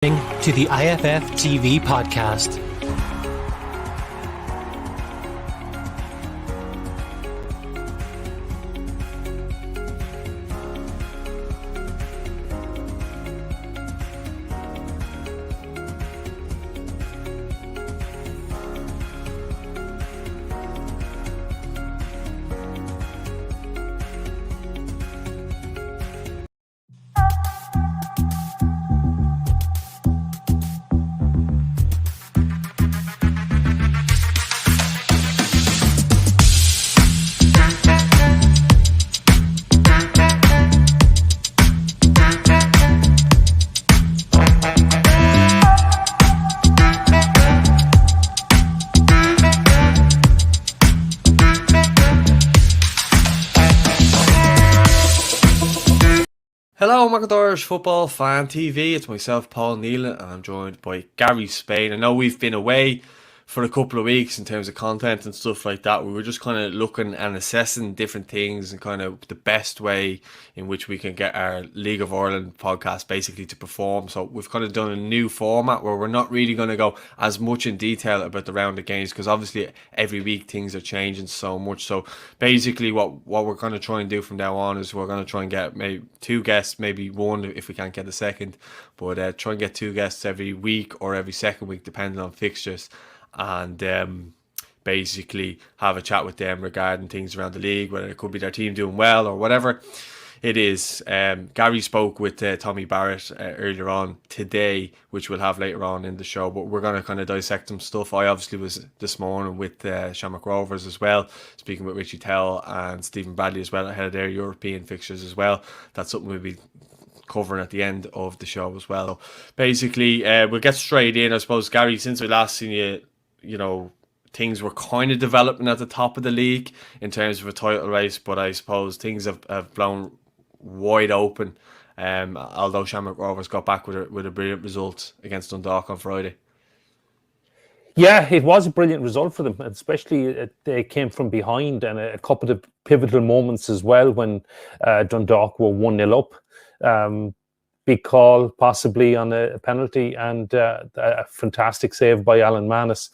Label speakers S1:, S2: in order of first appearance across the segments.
S1: To the IFF TV podcast.
S2: Hello, Irish Football Fan TV. It's myself, Paul Nealon, and I'm joined by Gary Spain. I know we've been away for a couple of weeks in terms of content and stuff like that. We were just kind of looking and assessing different things and kind of the best way in which we can get our League of Ireland podcast basically to perform. So we've kind of done a new format where we're not really going to go as much in detail about the round of games, because obviously every week things are changing so much. So basically what we're going to try and do from now on is we're going to try and get maybe two guests, maybe one if we can't get a second, but try and get two guests every week or every second week depending on fixtures, and basically have a chat with them regarding things around the league, whether it could be their team doing well or whatever it is. Gary spoke with Tommy Barrett earlier on today, which we'll have later on in the show, but we're going to kind of dissect some stuff. I obviously was this morning with Shamrock Rovers as well, speaking with Richie Tell and Stephen Bradley as well, ahead of their European fixtures as well. That's something we'll be covering at the end of the show as well. So basically, we'll get straight in. I suppose, Gary, since we last seen you, you know, things were kind of developing at the top of the league in terms of a title race, but I suppose things have blown wide open, although Shamrock Rovers got back with a brilliant result against Dundalk on Friday.
S3: Yeah, it was a brilliant result for them, especially they came from behind, and a couple of pivotal moments as well when Dundalk were 1-0 up. Big call possibly on a penalty, and a fantastic save by Alan Manis.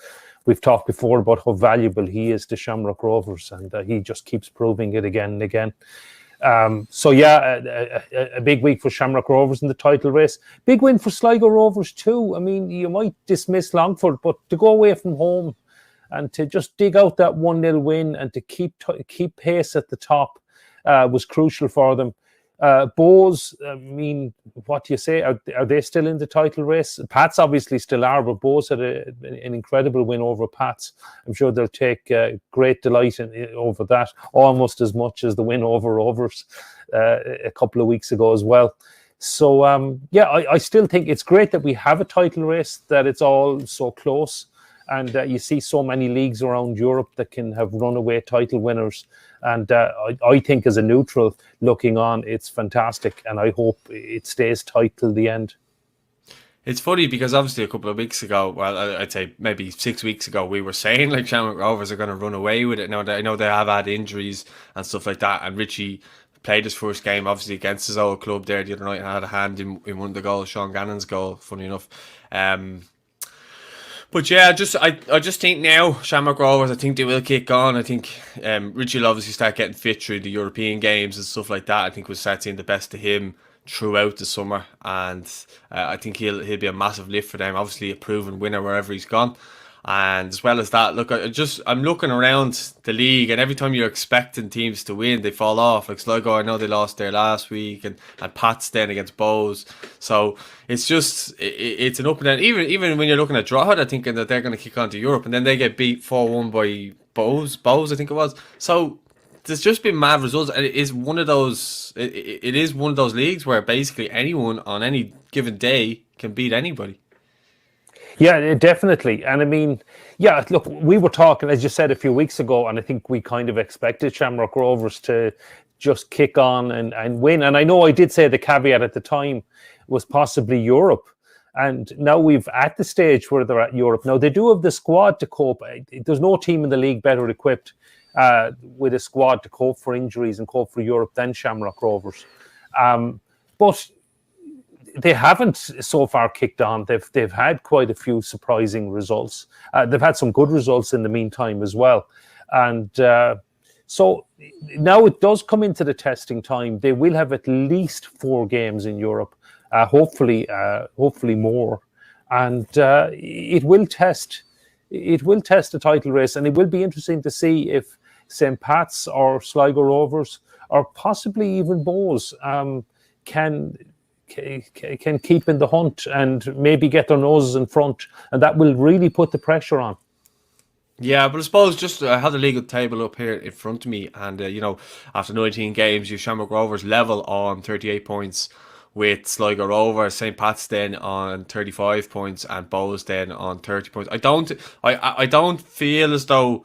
S3: We've talked before about how valuable he is to Shamrock Rovers, and he just keeps proving it again and again. So yeah, a big week for Shamrock Rovers in the title race. Big win for Sligo Rovers too. I mean, you might dismiss Longford, but to go away from home and to just dig out that 1-0 win and to keep pace at the top was crucial for them. Bows, I mean, what do you say? Are they still in the title race? Pats obviously still are, but Bows had an incredible win over Pats. I'm sure they'll take great delight over that, almost as much as the win over Rovers a couple of weeks ago as well. So, yeah, I still think it's great that we have a title race, that it's all so close. And you see so many leagues around Europe that can have runaway title winners. And I think as a neutral looking on, it's fantastic. And I hope it stays tight till the end.
S2: It's funny because obviously a couple of weeks ago, well, I'd say maybe 6 weeks ago, we were saying like Shamrock Rovers are going to run away with it. Now, I know they have had injuries and stuff like that. And Richie played his first game, obviously, against his old club there the other night and had a hand in one of the goals, Sean Gannon's goal, funny enough. But yeah, I just think now Shamrock Rovers, I think they will kick on. I think Richie will obviously start getting fit through the European games and stuff like that. I think we'll start seeing the best of him throughout the summer, and I think he'll be a massive lift for them. Obviously, a proven winner wherever he's gone. And as well as that, look, I'm looking around the league, and every time you're expecting teams to win, they fall off. Like Sligo, I know they lost there last week, and Pats then against Bows. So it's just it's an up and down. Even when you're looking at Drogheda, thinking that they're going to kick on to Europe, and then they get beat 4-1 by Bows, I think it was. So there's just been mad results, and it is one of those. It is one of those leagues where basically anyone on any given day can beat anybody.
S3: Yeah, definitely. And I mean, yeah, look, we were talking, as you said, a few weeks ago, and I think we kind of expected Shamrock Rovers to just kick on and win. And I know I did say the caveat at the time was possibly Europe. And now we've at the stage where they're at Europe. Now, they do have the squad to cope. There's no team in the league better equipped with a squad to cope for injuries and cope for Europe than Shamrock Rovers. But they haven't so far kicked on. They've had quite a few surprising results. They've had some good results in the meantime as well, and so now it does come into the testing time. They will have at least 4 games in Europe, hopefully more, and it will test the title race, and it will be interesting to see if St. Pat's or Sligo Rovers or possibly even Bohs can keep in the hunt and maybe get their noses in front, and that will really put the pressure on.
S2: Yeah, but I suppose just I have the league table up here in front of me, and after 19 games, you Shamrock Rovers level on 38 points with Sligo Rovers, St. Pat's then on 35 points, and Bohs then on 30 points. I don't feel as though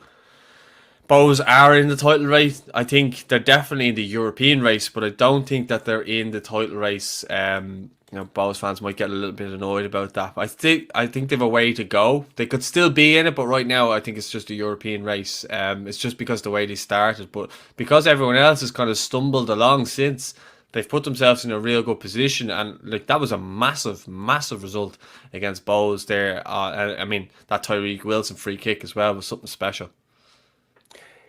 S2: Bohs are in the title race. I think they're definitely in the European race, but I don't think that they're in the title race. Bohs fans might get a little bit annoyed about that. But I think they have a way to go. They could still be in it, but right now I think it's just a European race. It's just because the way they started, but because everyone else has kind of stumbled along since, they've put themselves in a real good position, and like that was a massive result against Bohs there. I mean, that Tyreek Wilson free kick as well was something special.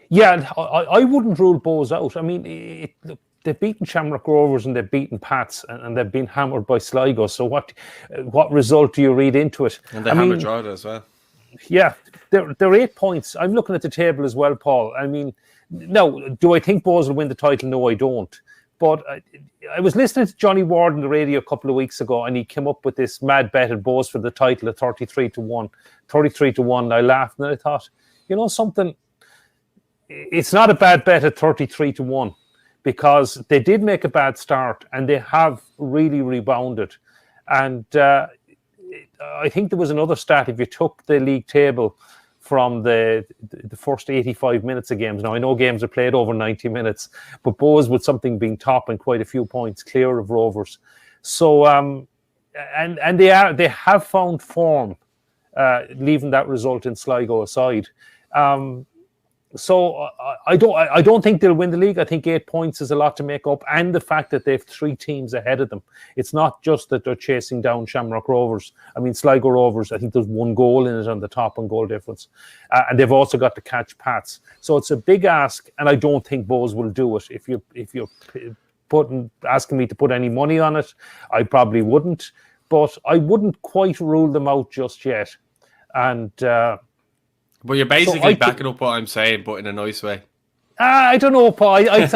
S3: Yeah, I wouldn't rule Bohs out. I mean, they've beaten Shamrock Rovers and they've beaten Pats, and they've been hammered by Sligo. So what result do you read into it?
S2: And they hammered Drogheda as well.
S3: Yeah, they're 8 points. I'm looking at the table as well, Paul. I mean, no, do I think Bohs will win the title? No, I don't. But I was listening to Johnny Ward on the radio a couple of weeks ago, and he came up with this mad bet at Bohs for the title at 33-1. 33-1. I laughed and I thought, you know something, it's not a bad bet at 33-1 because they did make a bad start and they have really rebounded. And I think there was another stat. If you took the league table from the first 85 minutes of games, now I know games are played over 90 minutes, but Bohs with something being top and quite a few points clear of Rovers. So and they have found form, leaving that result in Sligo aside. So I don't think they'll win the league. I think 8 points is a lot to make up, and the fact that they have 3 teams ahead of them. It's not just that they're chasing down Shamrock Rovers. I mean, Sligo Rovers, I think there's 1 goal in it on the top on goal difference, and they've also got to catch Pats. So it's a big ask, and I don't think Bohs will do it. If you're asking me to put any money on it, I probably wouldn't, but I wouldn't quite rule them out just yet. And
S2: but you're basically backing up what I'm saying, but in a nice way.
S3: I don't know, Paul. I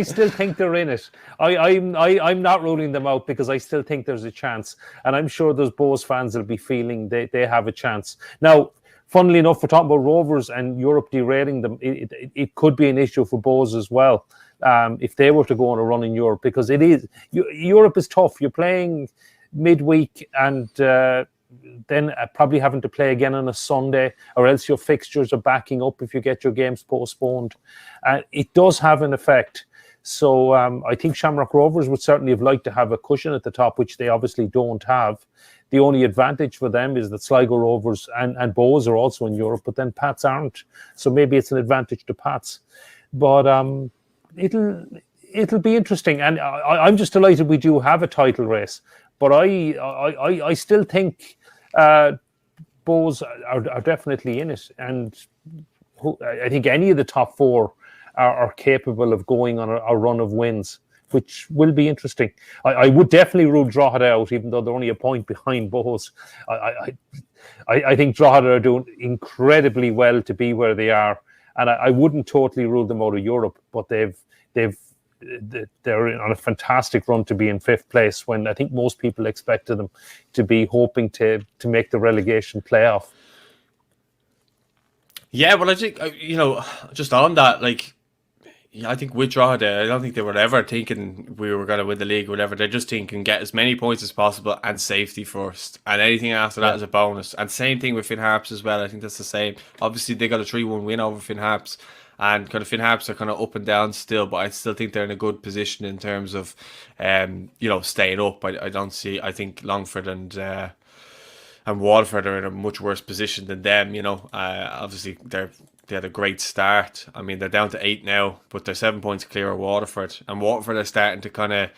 S3: still think they're in it. I'm not ruling them out because I still think there's a chance, and I'm sure those Bohs fans will be feeling they have a chance. Now, funnily enough, we're talking about Rovers and Europe derailing them. It could be an issue for Bohs as well if they were to go on a run in Europe, because Europe is tough. You're playing midweek and then probably having to play again on a Sunday, or else your fixtures are backing up if you get your games postponed. It does have an effect. So I think Shamrock Rovers would certainly have liked to have a cushion at the top, which they obviously don't have. The only advantage for them is that Sligo Rovers and Bohs are also in Europe, but then Pats aren't. So maybe it's an advantage to Pats. But it'll be interesting. And I'm just delighted we do have a title race. But I still think Bohs are definitely in it, and I think any of the top 4 are capable of going on a run of wins, which will be interesting. I would definitely rule Drogheda out, even though they're only a point behind Bohs. I think Drogheda are doing incredibly well to be where they are, and I wouldn't totally rule them out of Europe, but they're on a fantastic run to be in 5th place, when I think most people expected them to be hoping to make the relegation playoff.
S2: Yeah, well, I think, just on that, I think with Drogheda, I don't think they were ever thinking we were going to win the league or whatever. They're just thinking get as many points as possible and safety first. And anything after that is a bonus. And same thing with Finn Harps as well. I think that's the same. Obviously, they got a 3-1 win over Finn Harps. And kind of Finn Harps are kind of up and down still, but I still think they're in a good position in terms of, staying up. I think Longford and Waterford are in a much worse position than them. Obviously they had a great start. I mean, they're down to 8 now, but they're 7 points clear of Waterford, and Waterford are starting to kind of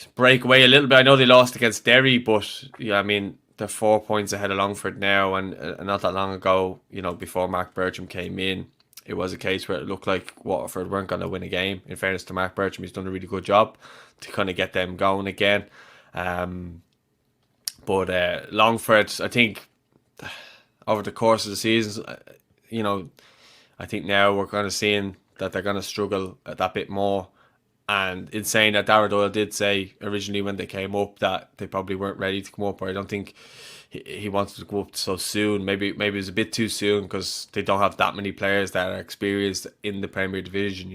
S2: break away a little bit. I know they lost against Derry, but yeah, I mean they're 4 points ahead of Longford now, and not that long ago, before Mark Bertram came in, it was a case where it looked like Waterford weren't going to win a game. In fairness to Mark Bertram, he's done a really good job to kind of get them going again. But Longford, I think, over the course of the season, I think now we're kind of seeing that they're going to struggle that bit more. And in saying that, Darragh Doyle did say originally when they came up that they probably weren't ready to come up, or I don't think he wanted to go up so soon. Maybe it was a bit too soon because they don't have that many players that are experienced in the Premier Division,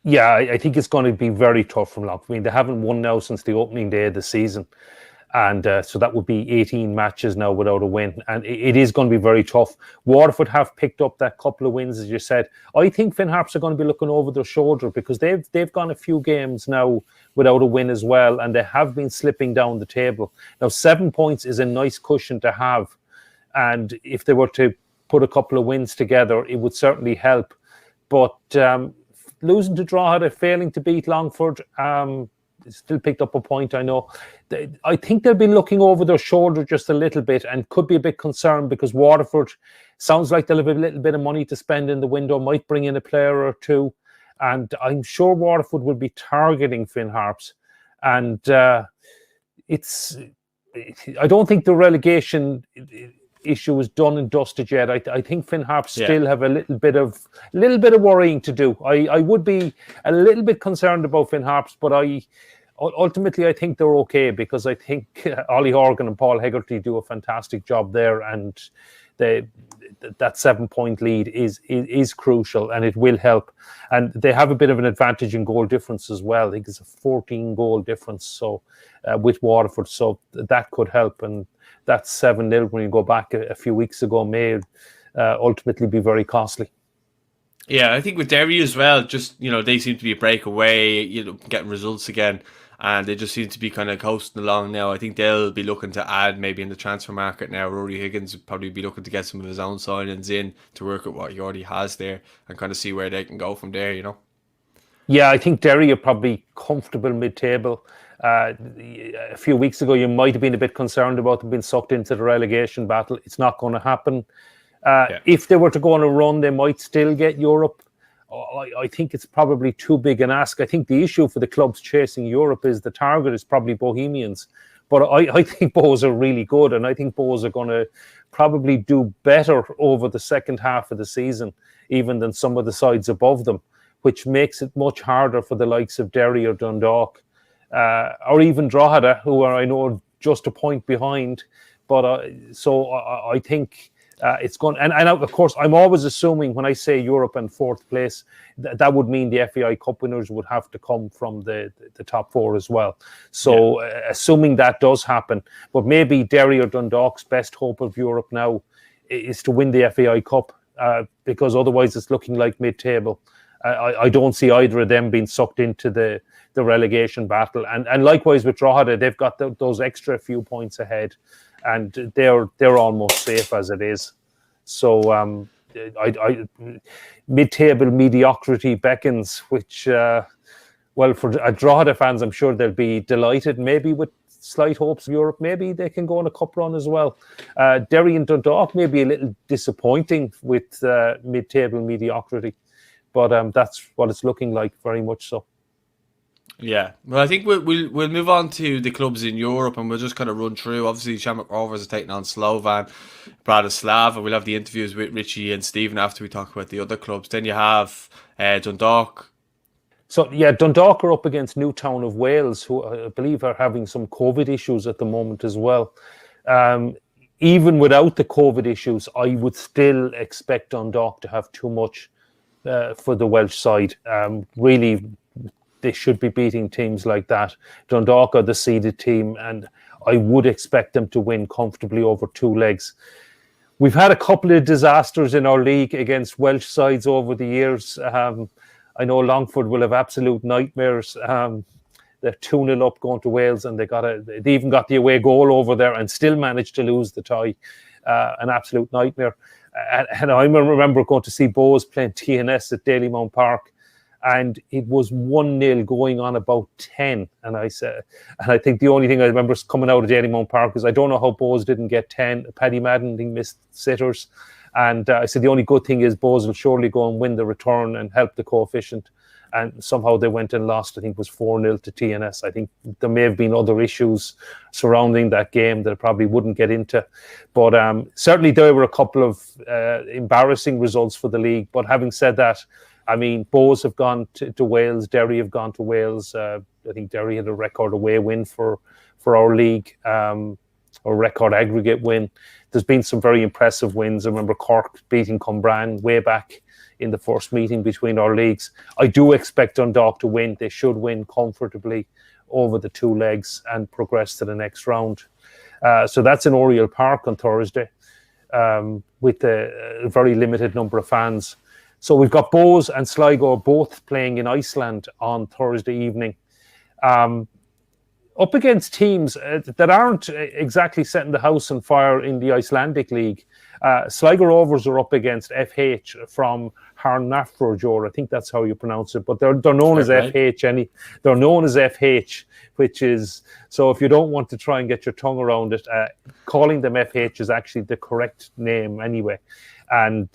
S3: Yeah, I think it's going to be very tough from Longford. I mean, they haven't won now since the opening day of the season. And so that would be 18 matches now without a win. And it is going to be very tough. Waterford have picked up that couple of wins, as you said. I think Finn Harps are going to be looking over their shoulder because they've gone a few games now without a win as well. And they have been slipping down the table. Now, 7 points is a nice cushion to have. And if they were to put a couple of wins together, it would certainly help. But losing to Drogheda, failing to beat Longford, still picked up a point, I know. I think they'll be looking over their shoulder just a little bit and could be a bit concerned because Waterford sounds like they'll have a little bit of money to spend in the window, might bring in a player or two. And I'm sure Waterford will be targeting Finn Harps. And I don't think the relegation issue is done and dusted yet. I think Finn Harps still have a little bit of worrying to do. I would be a little bit concerned about Finn Harps, but ultimately I think they're okay because I think Ollie Horgan and Paul Hegarty do a fantastic job there, and that 7 point lead is crucial and it will help. And they have a bit of an advantage in goal difference as well. I think it's a 14 goal difference so with Waterford, so that could help. And that 7-0 when you go back a few weeks ago may ultimately be very costly.
S2: Yeah, I think with Derry as well, just, they seem to be a breakaway, getting results again, and they just seem to be kind of coasting along now. I think they'll be looking to add maybe in the transfer market now. Rory Higgins would probably be looking to get some of his own signings in to work with what he already has there and kind of see where they can go from there,
S3: Yeah, I think Derry are probably comfortable mid-table. A few weeks ago, you might have been a bit concerned about them being sucked into the relegation battle. It's not going to happen. If they were to go on a run, they might still get Europe. I think it's probably too big an ask. I think the issue for the clubs chasing Europe is the target is probably Bohemians. But I think Bohs are really good, and I think Bohs are going to probably do better over the second half of the season, even than some of the sides above them, which makes it much harder for the likes of Derry or Dundalk. Or even Drogheda, who are, I know, just a point behind. But so I think it's going... And of course, I'm always assuming when I say Europe and fourth place, that would mean the FAI Cup winners would have to come from the top four as well. So assuming that does happen, but maybe Derry or Dundalk's best hope of Europe now is to win the FAI Cup because otherwise it's looking like mid-table. I don't see either of them being sucked into the relegation battle. And likewise with Drogheda, they've got those extra few points ahead and they're almost safe as it is. So mid-table mediocrity beckons, which, for Drogheda fans, I'm sure they'll be delighted. Maybe with slight hopes of Europe, maybe they can go on a cup run as well. Derry and Dundalk may be a little disappointing with mid-table mediocrity. But that's what it's looking like, very much so.
S2: Yeah, well, I think we'll move on to the clubs in Europe, and we'll just kind of run through. Obviously, Shamrock Rovers are taking on Slovan Bratislava. We'll have the interviews with Richie and Stephen after we talk about the other clubs. Then you have Dundalk.
S3: So yeah, Dundalk are up against Newtown of Wales, who I believe are having some COVID issues at the moment as well. Even without the COVID issues, I would still expect Dundalk to have too much for the Welsh side. Really, they should be beating teams like that. Dundalk are the seeded team, and I would expect them to win comfortably over two legs. We've had a couple of disasters in our league against Welsh sides over the years. I know Longford will have absolute nightmares. They're 2-0 up going to Wales, and they even got the away goal over there and still managed to lose the tie. An absolute nightmare. And I remember going to see Bohs playing TNS at Dalymount Park, and it was 1-0 going on about 10. And I think the only thing I remember coming out of Dalymount Park is I don't know how Bowes didn't get 10. Paddy Madden, he missed sitters. And I said the only good thing is Bowes will surely go and win the return and help the coefficient. And somehow they went and lost. I think it was 4-0 to TNS. I think there may have been other issues surrounding that game that I probably wouldn't get into. But certainly there were a couple of embarrassing results for the league. But having said that, I mean, Bowes have gone to Wales. Derry have gone to Wales. I think Derry had a record away win for our league, or record aggregate win. There's been some very impressive wins. I remember Cork beating Cumbraen way back in the first meeting between our leagues. I do expect Dundalk to win. They should win comfortably over the 2 legs and progress to the next round. So that's in Oriel Park on Thursday, with a very limited number of fans. So we've got Bowes and Sligo both playing in Iceland on Thursday evening. Up against teams that aren't exactly setting the house on fire in the Icelandic League. Sligo Rovers are up against FH from Harnafrojor. I think that's how you pronounce it, but they're known as FH. They're known as FH, which is, so if you don't want to try and get your tongue around it, calling them FH is actually the correct name anyway. And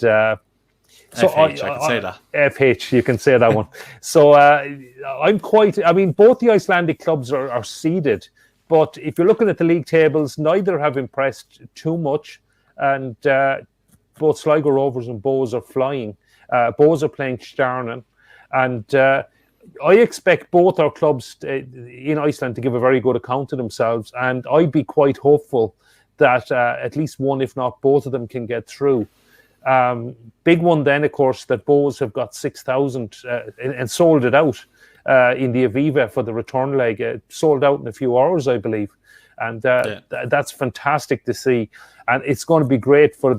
S3: so
S2: FH, I can say that.
S3: FH, you can say that one. So both the Icelandic clubs are seeded, but if you're looking at the league tables, neither have impressed too much. And both Sligo Rovers and Bowes are flying. Bowes are playing Stjarnan. And I expect both our clubs in Iceland to give a very good account of themselves. And I'd be quite hopeful that at least one, if not both of them, can get through. Big one then, of course, that Bowes have got 6,000 and sold it out in the Aviva for the return leg. Sold out in a few hours, I believe. And that's fantastic to see. And it's going to be great for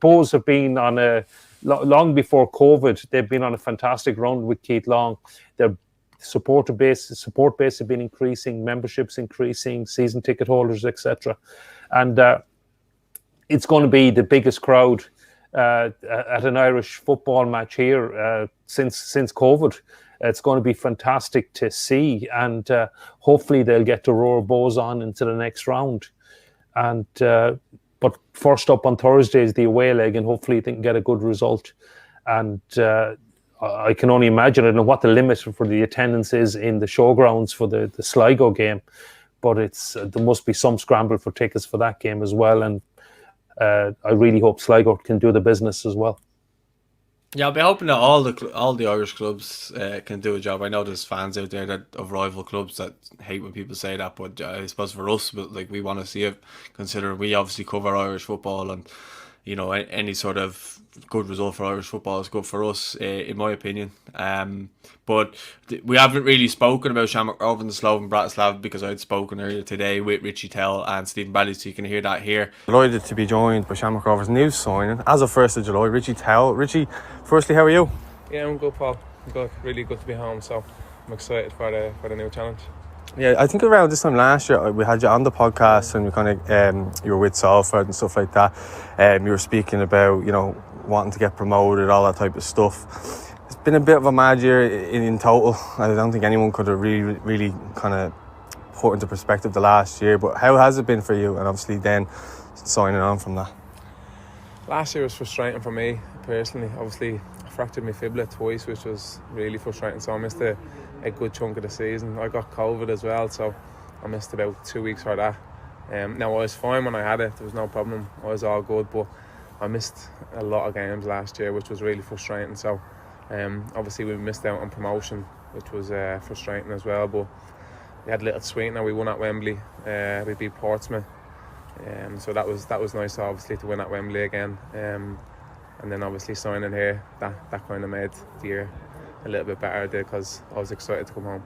S3: Bowes have been on long before COVID, they've been on a fantastic run with Keith Long. Their support base have been increasing, memberships increasing, season ticket holders, etc. And it's going to be the biggest crowd at an Irish football match here since COVID. It's going to be fantastic to see, and hopefully they'll get to roar Bowes on into the next round. And but first up on Thursday is the away leg, and hopefully they can get a good result. And I can only imagine, I don't know what the limit for the attendance is in the showgrounds for the Sligo game, but there must be some scramble for tickets for that game as well. And I really hope Sligo can do the business as well.
S2: Yeah, I'll be hoping that all the Irish clubs can do a job. I know there's fans out there of rival clubs that hate when people say that, but I suppose for us, we want to see it, considering we obviously cover Irish football, and you know, any sort of good result for Irish football is good for us, in my opinion. But we haven't really spoken about Shamrock Rovers and Slovan Bratislava because I'd spoken earlier today with Richie Tell and Stephen Bailey, so you can hear that here. Delighted to be joined by Shamrock Rovers new signing as of 1st of July, Richie Tell. Richie, firstly, how are you?
S4: Yeah, I'm good, Paul. I'm good. Really good to be home, so I'm excited for the new challenge.
S2: Yeah, I think around this time last year we had you on the podcast, and we kind of you were with Salford and stuff like that. You were speaking about, you know, wanting to get promoted, all that type of stuff. It's been a bit of a mad year in total. I don't think anyone could have really kind of put into perspective the last year. But how has it been for you? And obviously then signing on from that.
S4: Last year was frustrating for me personally. Obviously, I fractured my fibula twice, which was really frustrating. So I missed a good chunk of the season. I got COVID as well, so I missed about 2 weeks for that. Now, I was fine when I had it. There was no problem. I was all good, but I missed a lot of games last year, which was really frustrating. So obviously we missed out on promotion, which was frustrating as well. But we had a little sweetener. We won at Wembley. We beat Portsmouth. So that was nice, obviously, to win at Wembley again. And then obviously signing here, that kind of made the year a little bit better because I was excited to come home.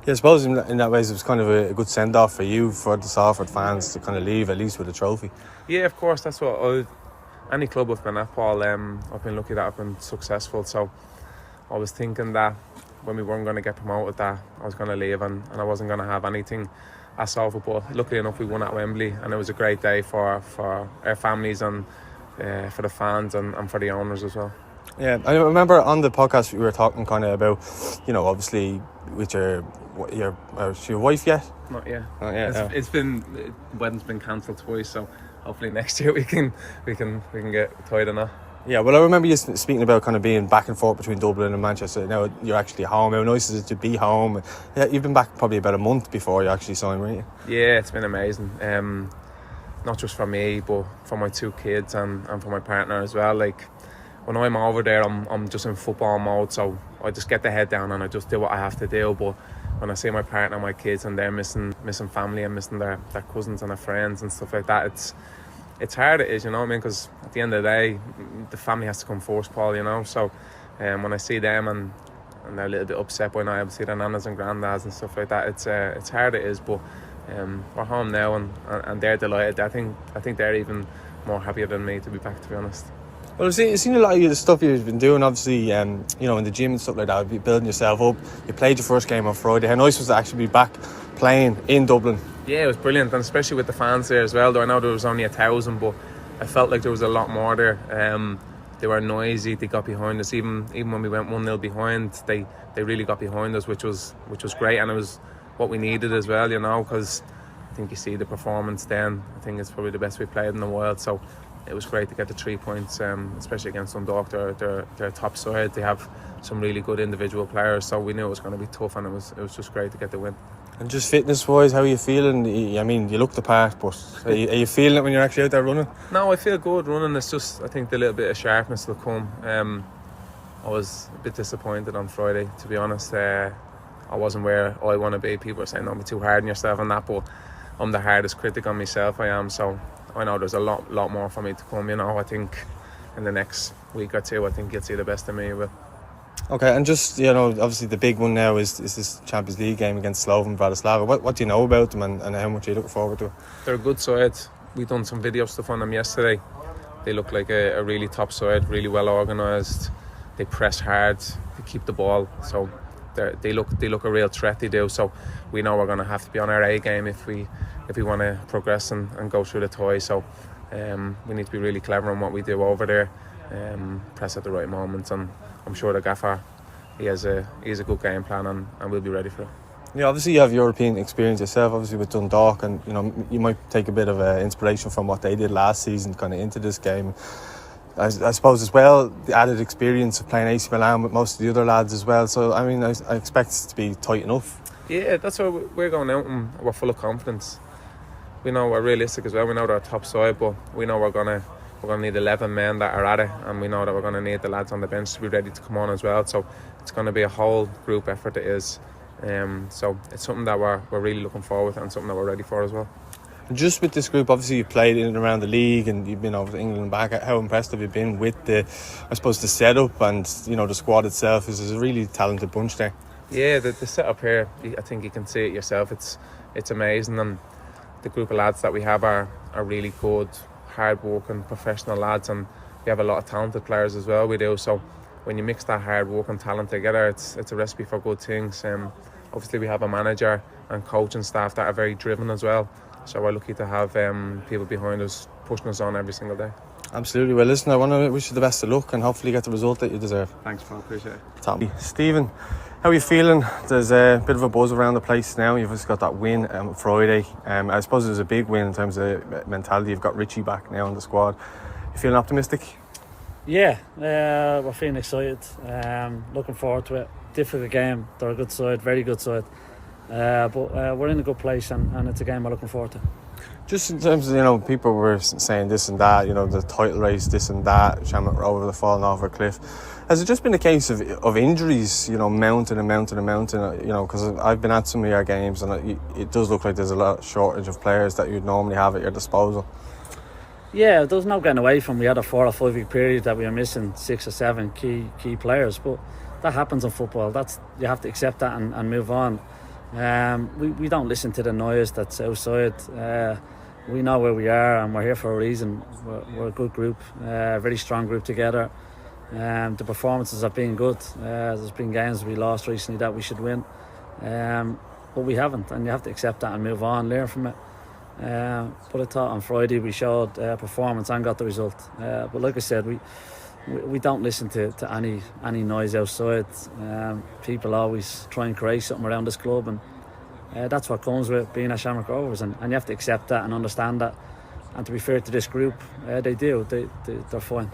S2: Yeah, I suppose in that way it was kind of a good send-off for you, for the Salford fans, to kind of leave at least with a trophy.
S4: Yeah, of course, that's what any club I've been at, Paul, I've been lucky that I've been successful. So I was thinking that when we weren't going to get promoted, that I was going to leave and I wasn't going to have anything at Salford. But luckily enough, we won at Wembley, and it was a great day for our families and for the fans and for the owners as well.
S2: Yeah, I remember on the podcast we were talking kind of about, obviously with your wife yet?
S4: Not yet.
S2: Not yet.
S4: It's been wedding's been cancelled twice, so hopefully next year we can get tied on that.
S2: Yeah, well, I remember you speaking about kind of being back and forth between Dublin and Manchester. Now you're actually home. How nice is it to be home? Yeah, you've been back probably about a month before you actually signed, weren't you?
S4: Yeah, it's been amazing. Not just for me, but for my 2 kids and for my partner as well. Like, when I'm over there, I'm just in football mode, so I just get the head down and I just do what I have to do. But when I see my partner, my kids, and they're missing family and missing their cousins and their friends and stuff like that, it's hard. It is, you know what I mean? Because at the end of the day, the family has to come first, Paul. You know. So when I see them and they're a little bit upset by not able to see their nanas and granddads and stuff like that, it's hard. It is, but we're home now and they're delighted. I think they're even more happier than me to be back, to be honest.
S2: Well, I've seen a lot of the stuff you've been doing, obviously, in the gym and stuff like that, building yourself up. You played your first game on Friday. How nice was it to actually be back playing in Dublin? Yeah,
S4: it was brilliant, and especially with the fans there as well. Though I know there was only 1,000, but I felt like there was a lot more there. They were noisy. They got behind us, even when we went 1-0 behind. They really got behind us, which was great, and it was what we needed as well. Because I think you see the performance. Then I think it's probably the best we played in the world. So it was great to get the 3 points, especially against Dundalk. They're top side. They have some really good individual players, so we knew it was going to be tough, and it was just great to get the win.
S2: And just fitness-wise, how are you feeling? I mean, you look the part, but are you feeling it when you're actually out there running?
S4: No, I feel good running. It's just, I think the little bit of sharpness will come. I was a bit disappointed on Friday, to be honest. I wasn't where I want to be. People are saying, don't be too hard on yourself and that, but I'm the hardest critic on myself, I am. So I know there's a lot more for me to come. I think in the next week or two, I think you'll see the best of me.
S2: Okay, and just, obviously the big one now is this Champions League game against Slovan Bratislava. What do you know about them and how much are you looking forward to it?
S4: They're a good side. We've done some video stuff on them yesterday. They look like a really top side, really well organised. They press hard, they keep the ball. So they look a real threat, they do. So we know we're going to have to be on our A game if we want to progress and go through the tie. So we need to be really clever in what we do over there. Press at the right moments, and I'm sure the gaffer, he has a good game plan, and we'll be ready for it.
S2: Yeah, obviously you have European experience yourself, obviously with Dundalk, and you might take a bit of inspiration from what they did last season kind of into this game. I suppose as well, the added experience of playing AC Milan with most of the other lads as well. So I mean, I expect it to be tight enough.
S4: Yeah, that's why we're going out and we're full of confidence. We know we're realistic as well. We know they're a top side, but we know we're gonna need 11 men that are at it, and we know that we're gonna need the lads on the bench to be ready to come on as well. So it's gonna be a whole group effort. It is. So it's something that we're really looking forward to, and something that we're ready for as well.
S2: Just with this group, obviously you've played in and around the league and you've been over to England and back. How impressed have you been with the setup and the squad itself? Is a really talented bunch there.
S4: Yeah, the setup here, I think you can see it yourself. It's amazing, and the group of lads that we have are really good, hard working, professional lads, and we have a lot of talented players as well. We do. So when you mix that hard work and talent together, it's a recipe for good things. Obviously we have a manager and coaching staff that are very driven as well. So we're lucky to have people behind us pushing us on every single day.
S2: Absolutely. Well, listen, I want to wish you the best of luck and hopefully get the result that you deserve.
S4: Thanks, Paul. Appreciate it.
S2: Tommy. Stephen, how are you feeling? There's a bit of a buzz around the place now. You've just got that win Friday. I suppose it was a big win in terms of mentality. You've got Richie back now in the squad. You feeling optimistic?
S5: Yeah, we're feeling excited. Looking forward to it. Difficult game. They're a good side, very good side. But we're in a good place, and it's a game we're looking forward to.
S2: Just in terms of, people were saying this and that, the title race, this and that, Shamrock Rovers falling off a cliff. Has it just been a case of injuries, mounting? Because I've been at some of your games and it does look like there's a lot of shortage of players that you'd normally have at your disposal.
S5: Yeah, there's no getting away from. We had a 4 or 5 week period that we were missing 6 or 7 key players, but that happens in football. You have to accept that and move on. We don't listen to the noise that's outside. We know where we are and we're here for a reason. We're a good group, a very strong group together. The performances have been good. There's been games we lost recently that we should win, but we haven't, and you have to accept that and move on, learn from it. But I thought on Friday we showed performance and got the result. But like I said, we don't listen to any noise outside. People always try and create something around this club, and that's what comes with being a Shamrock Rovers, and you have to accept that and understand that. And to be fair to this group, they do. They're fine.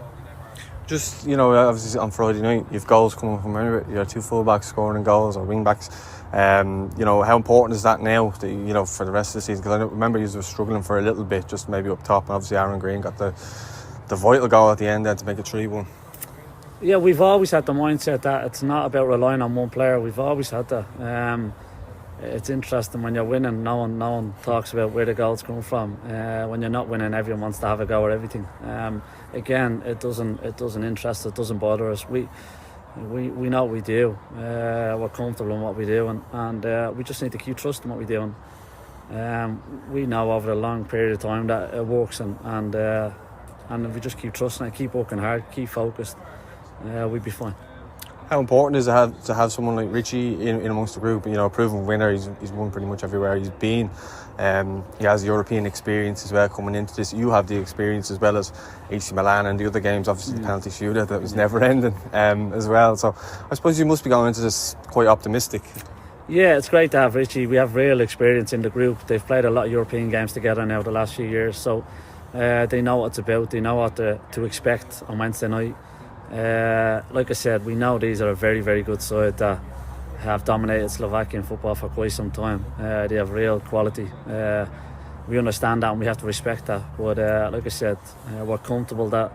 S6: Just, obviously on Friday night, you've goals coming from anywhere. You're two full-backs scoring goals, or wing-backs. How important is that now, for the rest of the season? Because I remember you were struggling for a little bit, just maybe up top, and obviously Aaron Green got the vital goal at the end then to make it 3-1.
S5: Yeah, we've always had the mindset that it's not about relying on one player. We've always had that. It's interesting when you're winning, no one talks about where the goals come from. When you're not winning, everyone wants to have a go at everything. Again, it doesn't interest us, it doesn't bother us. We know what we do. We're comfortable in what we do, and we just need to keep trusting what we do. And we know over a long period of time that it works, and if we just keep trusting it, keep working hard, keep focused, we'll be fine.
S6: How important is it to have someone like Richie in amongst the group? A proven winner. He's won pretty much everywhere he's been. He has European experience as well coming into this. You have the experience as well as AC Milan and the other games. Obviously, the penalty shootout that was never ending as well. So I suppose you must be going into this quite optimistic. Yeah,
S5: it's great to have Richie. We have real experience in the group. They've played a lot of European games together now the last few years, so they know what it's about. They know what to expect on Wednesday night. Like I said, we know these are a very, very good side that have dominated Slovakian football for quite some time. They have real quality. We understand that and we have to respect that. But like I said, we're comfortable that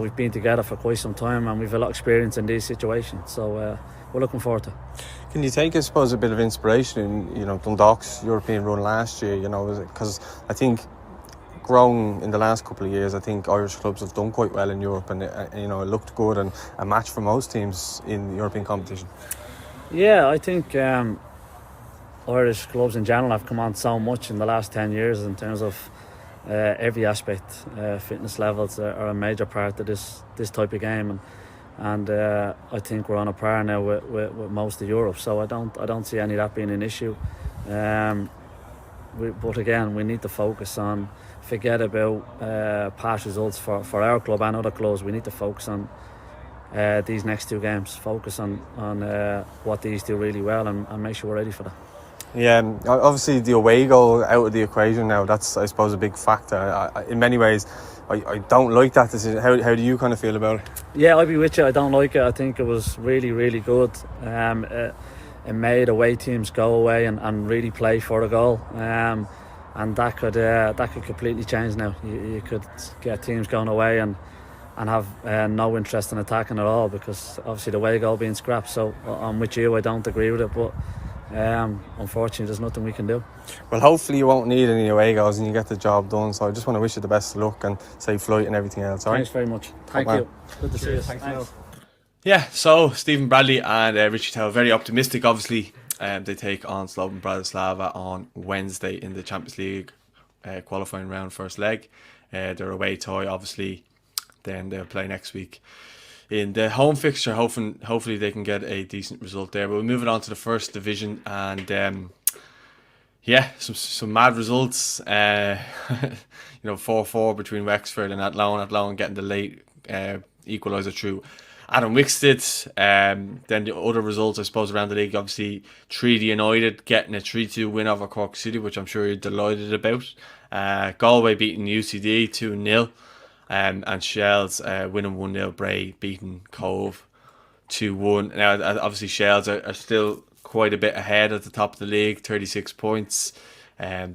S5: we've been together for quite some time and we've a lot of experience in these situations. So we're looking forward to it.
S6: Can you take, I suppose, a bit of inspiration in Dundalk's European run last year? Because I think grown in the last couple of years, I think Irish clubs have done quite well in Europe, and it looked good and a match for most teams in the European competition.
S5: Yeah, I think Irish clubs in general have come on so much in the last 10 years in terms of every aspect. Fitness levels are a major part of this type of game, and I think we're on a par now with most of Europe. So I don't see any of that being an issue. But again, we need to focus on. Forget about past results for our club and other clubs. We need to focus on these next two games. Focus on what these do really well and make sure we're ready for that.
S6: Yeah, obviously the away goal out of the equation now, that's, I suppose, a big factor. In many ways, I don't like that decision. How do you kind of feel about it?
S5: Yeah, I'd be with you. I don't like it. I think it was really, really good. It made away teams go away and really play for the goal. And that could completely change now. You could get teams going away and have no interest in attacking at all, because obviously the away goal being scrapped. So I'm with you. I don't agree with it, but unfortunately there's nothing we can do.
S6: Well, hopefully you won't need any away goals and you get the job done. So I just want to wish you the best of luck and safe flight and everything else.
S5: Thanks very much. Thank you. Good to see you. Thanks.
S2: Yeah, so Stephen Bradley and Richie Towell, very optimistic, obviously. They take on Slovan Bratislava on Wednesday in the Champions League qualifying round, first leg. They're away tie, obviously. Then they'll play next week in the home fixture. Hopefully they can get a decent result there. But we're moving on to the first division, and some mad results. 4-4 between Wexford and Athlone. Athlone getting the late equaliser through Adam Wickstead. Then the other results, I suppose, around the league, obviously Treaty United getting a 3-2 win over Cork City, which I'm sure you're delighted about. Galway beating UCD 2-0, and Shells winning 1-0. Bray beating Cove 2-1. Now, obviously Shells are still quite a bit ahead at the top of the league, 36 points.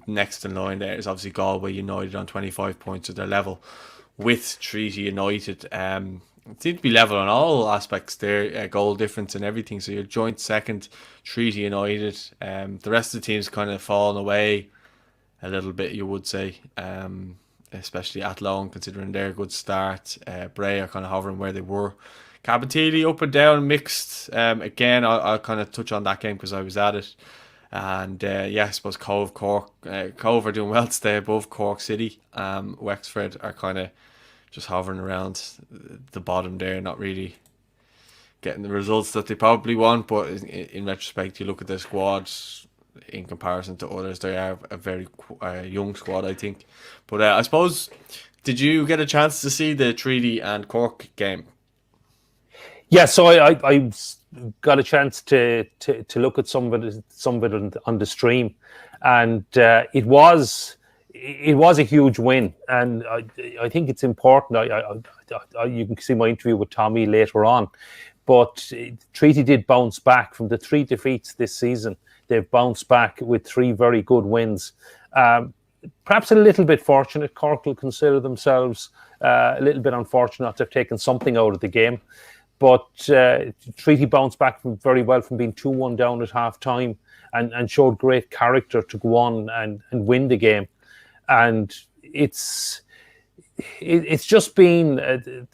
S2: Next in line there is obviously Galway United on 25 points at their level with Treaty United. Seem to be level on all aspects there, goal difference and everything. So you're joint second, Treaty United. The rest of the teams kind of fallen away a little bit, you would say, especially Athlone, considering their good start. Bray are kind of hovering where they were. Cabotili up and down, mixed. Again, I'll kind of touch on that game because I was at it. And I suppose Cove are doing well to stay above Cork City. Wexford are kind of just hovering around the bottom there, not really getting the results that they probably want. But in retrospect, you look at their squads in comparison to others, they are a very young squad, I think. But I suppose, did you get a chance to see the Treaty and Cork game?
S3: Yeah, so I got a chance to look at some of it on the stream, and it was a huge win, and I think it's important. You can see my interview with Tommy later on, but Treaty did bounce back from the 3 defeats this season. They've bounced back with 3 very good wins. Perhaps a little bit fortunate. Cork will consider themselves a little bit unfortunate to have taken something out of the game. But Treaty bounced back very well from being 2-1 down at half time and showed great character to go on and win the game. And it's just been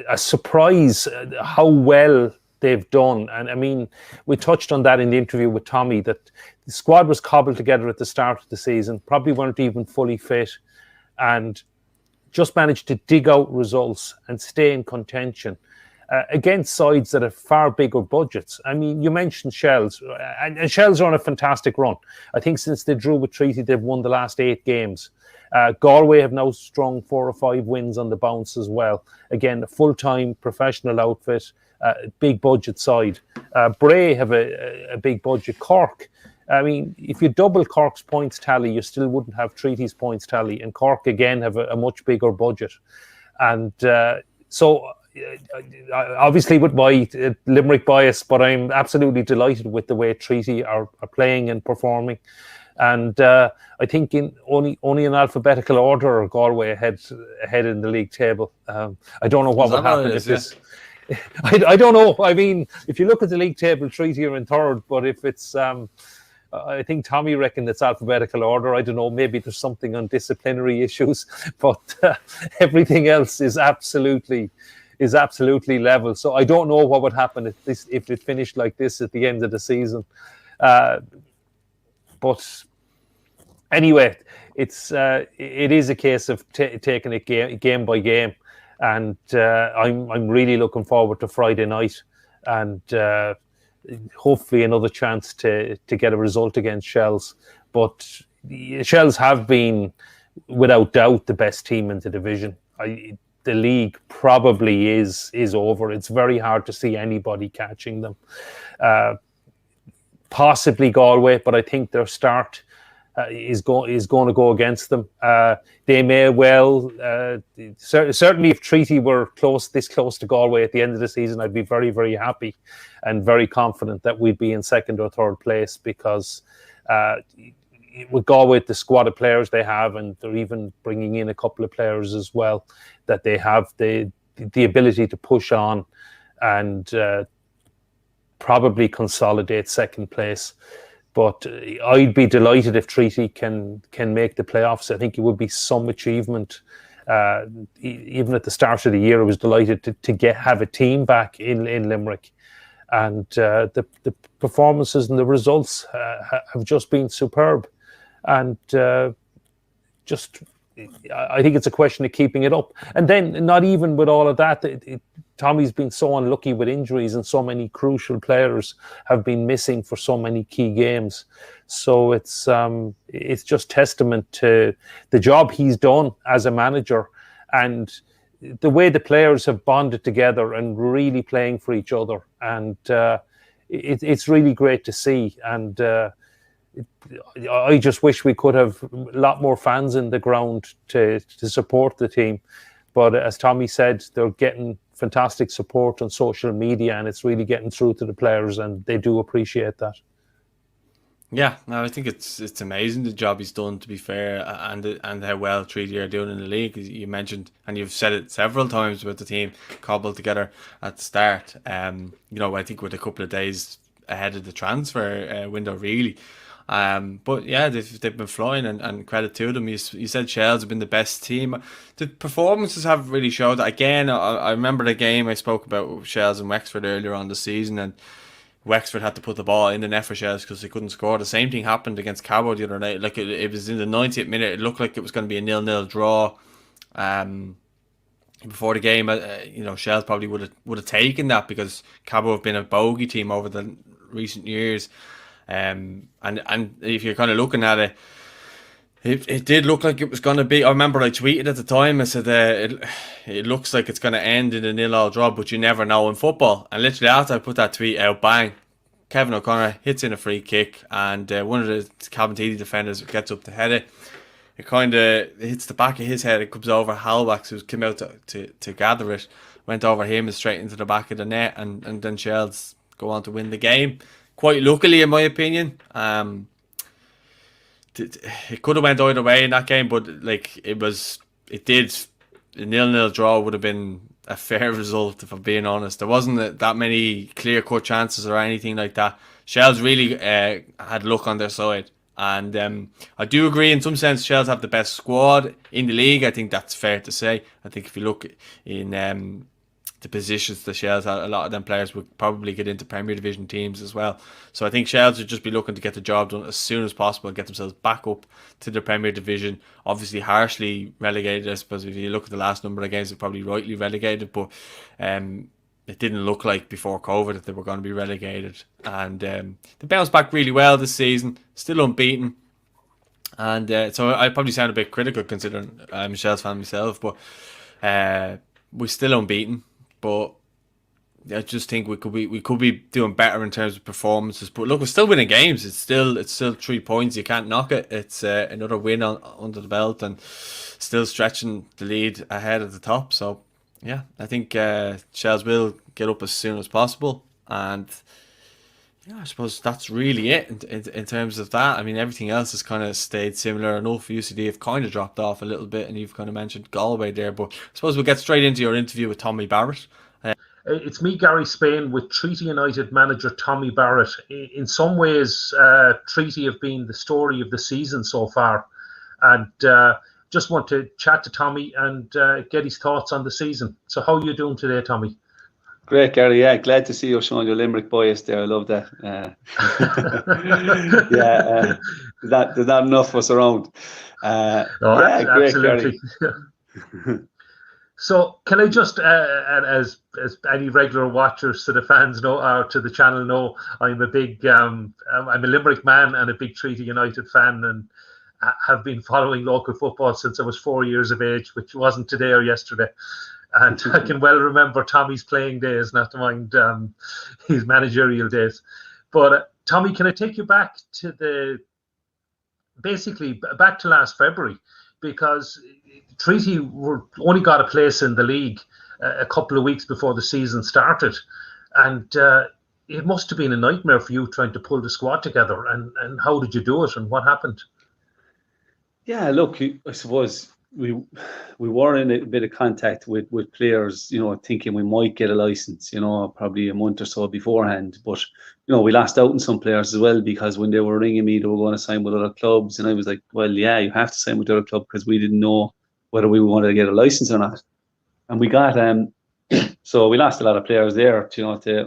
S3: a surprise how well they've done. And I mean, we touched on that in the interview with Tommy, that the squad was cobbled together at the start of the season, probably weren't even fully fit, and just managed to dig out results and stay in contention against sides that have far bigger budgets. I mean, you mentioned Shells, and Shells are on a fantastic run. I think since they drew with Treaty, they've won the last 8 games. Galway have now strung 4 or 5 wins on the bounce as well. Again, a full-time professional outfit, big budget side. Bray have a big budget. Cork, I mean, if you double Cork's points tally, you still wouldn't have Treaty's points tally. And Cork, again, have a much bigger budget. And so, obviously with my Limerick bias, but I'm absolutely delighted with the way Treaty are playing and performing. And I think in only in alphabetical order are Galway ahead in the league table. I don't know what would happen if this... I don't know. I mean, if you look at the league table, Treaty are in third, but if it's... I think Tommy reckoned it's alphabetical order. I don't know, maybe there's something on disciplinary issues, but everything else is absolutely level. So I don't know what would happen if it finished like this at the end of the season. But anyway, it is a case of taking it game by game, and I'm really looking forward to Friday night, and hopefully another chance to get a result against Shells. But Shells have been, without doubt, the best team in the division. The league probably is over. It's very hard to see anybody catching them. Possibly Galway, but I think their start is going to go against them. They may well, certainly if Treaty were this close to Galway at the end of the season, I'd be very, very happy and very confident that we'd be in second or third place, because with Galway, the squad of players they have, and they're even bringing in a couple of players as well, that they have the ability to push on and probably consolidate second place. But I'd be delighted if Treaty can make the playoffs. I think it would be some achievement. Even at the start of the year, I was delighted to have a team back in Limerick. And the performances and the results have just been superb. And I think it's a question of keeping it up. And then not even with all of that, Tommy's been so unlucky with injuries, and so many crucial players have been missing for so many key games. So it's just testament to the job he's done as a manager, and the way the players have bonded together and really playing for each other. And it's really great to see. And I just wish we could have a lot more fans in the ground to support the team. But as Tommy said, they're getting fantastic support on social media, and it's really getting through to the players, and they do appreciate that.
S2: Yeah, no, I think it's amazing the job he's done, to be fair, and how well Treaty are doing in the league. You mentioned, and you've said it several times, with the team cobbled together at the start. I think with a couple of days ahead of the transfer window, really. But yeah, they've been flying, and credit to them. You said Shells have been the best team. The performances haven't really showed that. Again, I remember the game I spoke about Shells and Wexford earlier on the season, and Wexford had to put the ball in the net for Shells because they couldn't score. The same thing happened against Cabo the other night. Like it was in the 90th minute. It looked like it was going to be a 0-0 draw. Before the game, Shells probably would have taken that, because Cabo have been a bogey team over the recent years. And if you're kind of looking at it, It did look like it was going to be. I remember I tweeted at the time. I said it looks like it's going to end in a 0-0 draw, but you never know in football. And literally after I put that tweet out, bang, Kevin O'Connor hits in a free kick, and one of the Cabinteely defenders gets up to head it. It kind of hits the back of his head. It comes over Halbach, who came out to gather it. Went over him and straight into the back of the net, and then Shells go on to win the game. Quite luckily, in my opinion. It could have went either way in that game, but like it did. A 0-0 draw would have been a fair result, if I'm being honest. There wasn't that many clear-cut chances or anything like that. Shells really had luck on their side, and I do agree in some sense Shells have the best squad in the league. I think that's fair to say. I think if you look in the positions the Shells had, a lot of them players would probably get into Premier Division teams as well. So I think Shells would just be looking to get the job done as soon as possible and get themselves back up to the Premier Division. Obviously harshly relegated, I suppose. If you look at the last number of games, they're probably rightly relegated, but it didn't look like before COVID that they were going to be relegated. And they bounced back really well this season, still unbeaten. And so I probably sound a bit critical considering I'm a Shells fan myself, but we're still unbeaten. But I just think we could be doing better in terms of performances. But look, we're still winning games. It's still 3 points. You can't knock it. It's another win under the belt and still stretching the lead ahead at the top. So yeah, I think Shells will get up as soon as possible. And yeah, I suppose that's really it in terms of that. I mean, everything else has kind of stayed similar. I know for UCD have kind of dropped off a little bit, and you've kind of mentioned Galway there. But I suppose we'll get straight into your interview with Tommy Barrett.
S3: It's me, Gary Spain, with Treaty United manager Tommy Barrett. In some ways, Treaty have been the story of the season so far. And just want to chat to Tommy and get his thoughts on the season. So how are you doing today, Tommy?
S7: Great, Gary. Yeah, glad to see you showing your Limerick bias there. I love that. There's not enough of us around.
S3: Great, Gary. So, can I just, as any regular watchers to the fans know, or to the channel know, I'm a Limerick man and a big Treaty United fan, and have been following local football since I was 4 years of age, which wasn't today or yesterday. And I can well remember Tommy's playing days, not to mind his managerial days. But Tommy, can I take you back to back to last February? Because Treaty only got a place in the league a couple of weeks before the season started. And it must have been a nightmare for you trying to pull the squad together. And how did you do it, and what happened?
S7: Yeah, look, I suppose we were in a bit of contact with players, thinking we might get a license, probably a month or so beforehand. But, we lost out on some players as well, because when they were ringing me, they were going to sign with other clubs. And I was like, well, yeah, you have to sign with the other club, because we didn't know whether we wanted to get a license or not. And we got, so we lost a lot of players there, to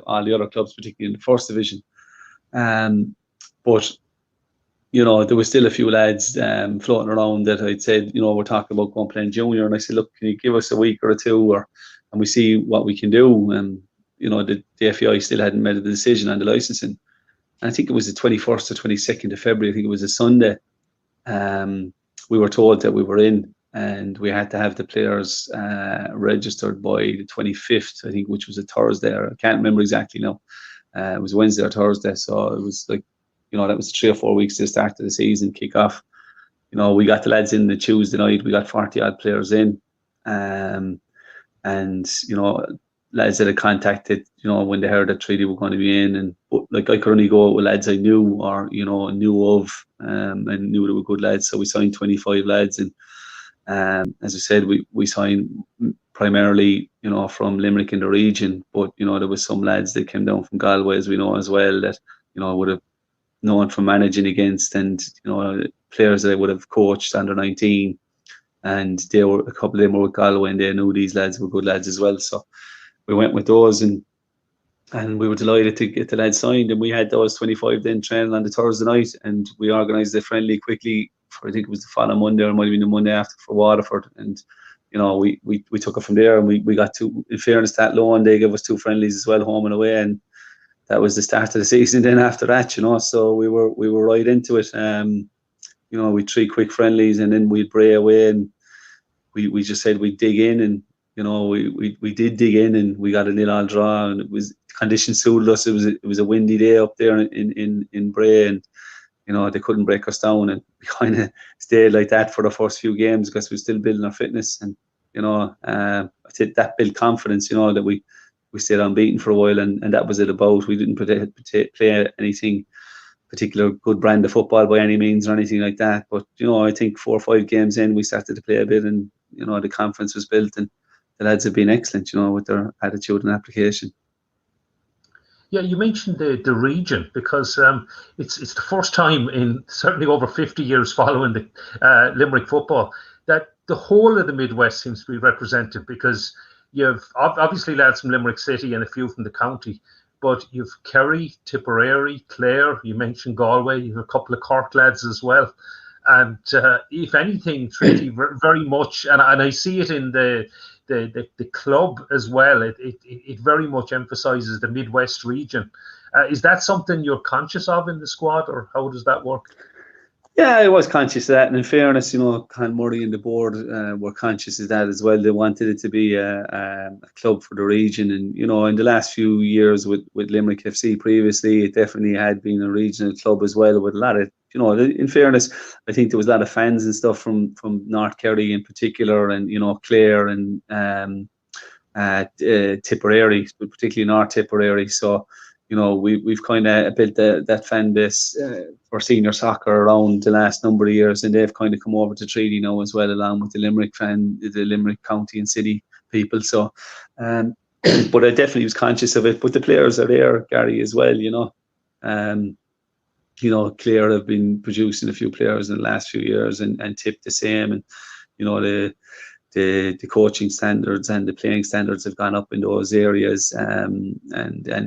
S7: all the other clubs, particularly in the first division. But there was still a few lads floating around that I'd said, we're talking about going playing junior. And I said, look, can you give us a week or two, and we see what we can do? And, the FAI still hadn't made a decision on the licensing. And I think it was the 21st or 22nd of February. I think it was a Sunday. We were told that we were in, and we had to have the players registered by the 25th, I think, which was a Thursday. I can't remember exactly now. It was Wednesday or Thursday. So it was like, that was 3 or 4 weeks to the start of the season, kick off. We got the lads in the Tuesday night. We got 40 odd players in. And, lads that had contacted, when they heard that Treaty were going to be in. And I could only go with lads I knew or, knew of, and knew they were good lads. So we signed 25 lads. And as I said, we signed primarily, from Limerick in the region. But, there was some lads that came down from Galway, as we know as well, that, would have known from managing against, and players that I would have coached under 19, and a couple of them were with Galway, and they knew these lads were good lads as well. So we went with those, and we were delighted to get the lads signed, and we had those 25 then training on the Thursday night, and we organised a friendly quickly for, I think it was the following Monday, or it might have been the Monday after, for Waterford. And we took it from there, and we got to, in fairness to that loan, they gave us 2 friendlies as well, home and away, and that was the start of the season then after that, so we were right into it. we 3 quick friendlies and then we'd Bray away, and we just said we'd dig in, and we did dig in, and we got a 0-0 draw, and it was conditions suited us. It was a windy day up there in Bray, and they couldn't break us down, and we kind of stayed like that for the first few games because we were still building our fitness, and I think that built confidence, that we stayed unbeaten for a while, and that was it about. We didn't play anything particular good brand of football by any means or anything like that, but I think 4 or 5 games in we started to play a bit, and the confidence was built, and the lads have been excellent, with their attitude and application.
S3: Yeah, you mentioned the region, because it's the first time in certainly over 50 years following the Limerick football that the whole of the Midwest seems to be represented, because you've obviously lads from Limerick City and a few from the county, but you've Kerry, Tipperary, Clare, you mentioned Galway, you have a couple of Cork lads as well. And if anything, Trinity very much, and I see it in the club as well, it very much emphasises the Midwest region. Is that something you're conscious of in the squad, or how does that work?
S7: Yeah, I was conscious of that, and in fairness, Con Murray and the board were conscious of that as well. They wanted it to be a club for the region, and in the last few years with Limerick FC previously, it definitely had been a regional club as well, with a lot of, in fairness, I think there was a lot of fans and stuff from North Kerry in particular, and Clare and Tipperary, but particularly North Tipperary. So we've kind of built that fan base for senior soccer around the last number of years, and they've kind of come over to Treaty now as well, along with the Limerick county and city people. So, but I definitely was conscious of it. But the players are there, Gary, as well. Clare have been producing a few players in the last few years, and Tip the same, and the coaching standards and the playing standards have gone up in those areas, and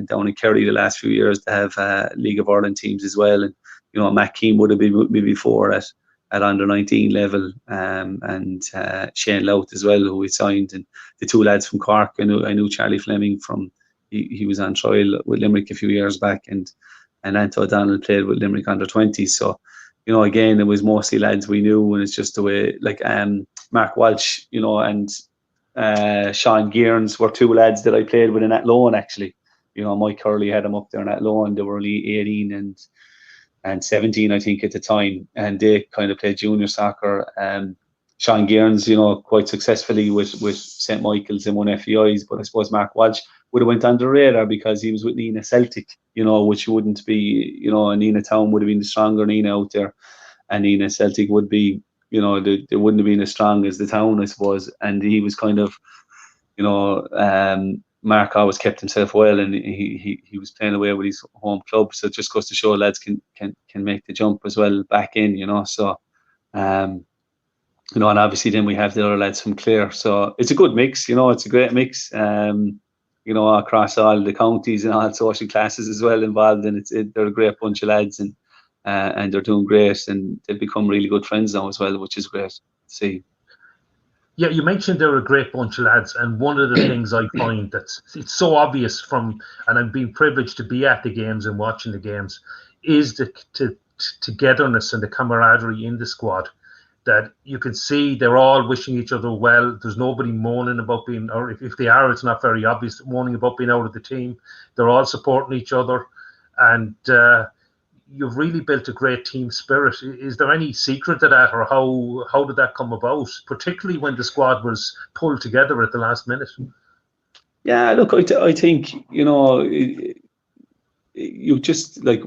S7: down in Kerry the last few years they have League of Ireland teams as well, and Matt Keane would have been with me before at under 19 level, and Shane Louth as well, who we signed, and the 2 lads from Cork. I knew Charlie Fleming from he was on trial with Limerick a few years back, and Anto O'Donnell played with Limerick under 20. So again, it was mostly lads we knew, and it's just the way, like Mark Walsh, and Sean Gearns were 2 lads that I played with in that loan, actually. Mike Hurley had them up there in that loan. They were only 18 and 17, I think, at the time, and they kind of played junior soccer. Sean Gearns, quite successfully with St. Michael's and won FEIs, but I suppose Mark Walsh would have went under the radar because he was with Nina Celtic, which wouldn't be, Nina Town would have been the stronger Nina out there, and Nina Celtic would be, they wouldn't have been as strong as the Town, I suppose. And he was kind of, Mark always kept himself well, and he was playing away with his home club. So it just goes to show lads can make the jump as well back in, So, and obviously then we have the other lads from Clare. So it's a good mix, it's a great mix. Across all the counties and all social classes as well involved, and they're a great bunch of lads, and they're doing great, and they've become really good friends now as well, which is great to see.
S3: Yeah, you mentioned they're a great bunch of lads, and one of the things I find it's so obvious and I've been privileged to be at the games and watching the games, is the togetherness and the camaraderie in the squad. That you can see they're all wishing each other well. There's nobody moaning about being, or if they are, it's not very obvious, moaning about being out of the team. They're all supporting each other, and you've really built a great team spirit. Is there any secret to that, or how did that come about, particularly when the squad was pulled together at the last minute?
S7: Yeah, look, I think you just like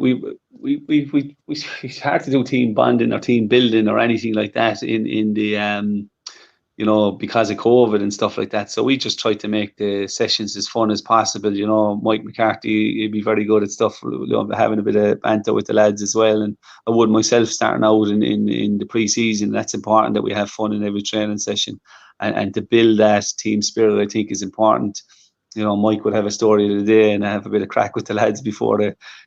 S7: it's hard to do team bonding or team building or anything like that in the because of COVID and stuff like that. So we just tried to make the sessions as fun as possible. Mike McCarthy, he'd be very good at stuff, having a bit of banter with the lads as well. And I would myself starting out in the pre-season. That's important that we have fun in every training session, and to build that team spirit, I think, is important. Mike would have a story of the day and have a bit of crack with the lads before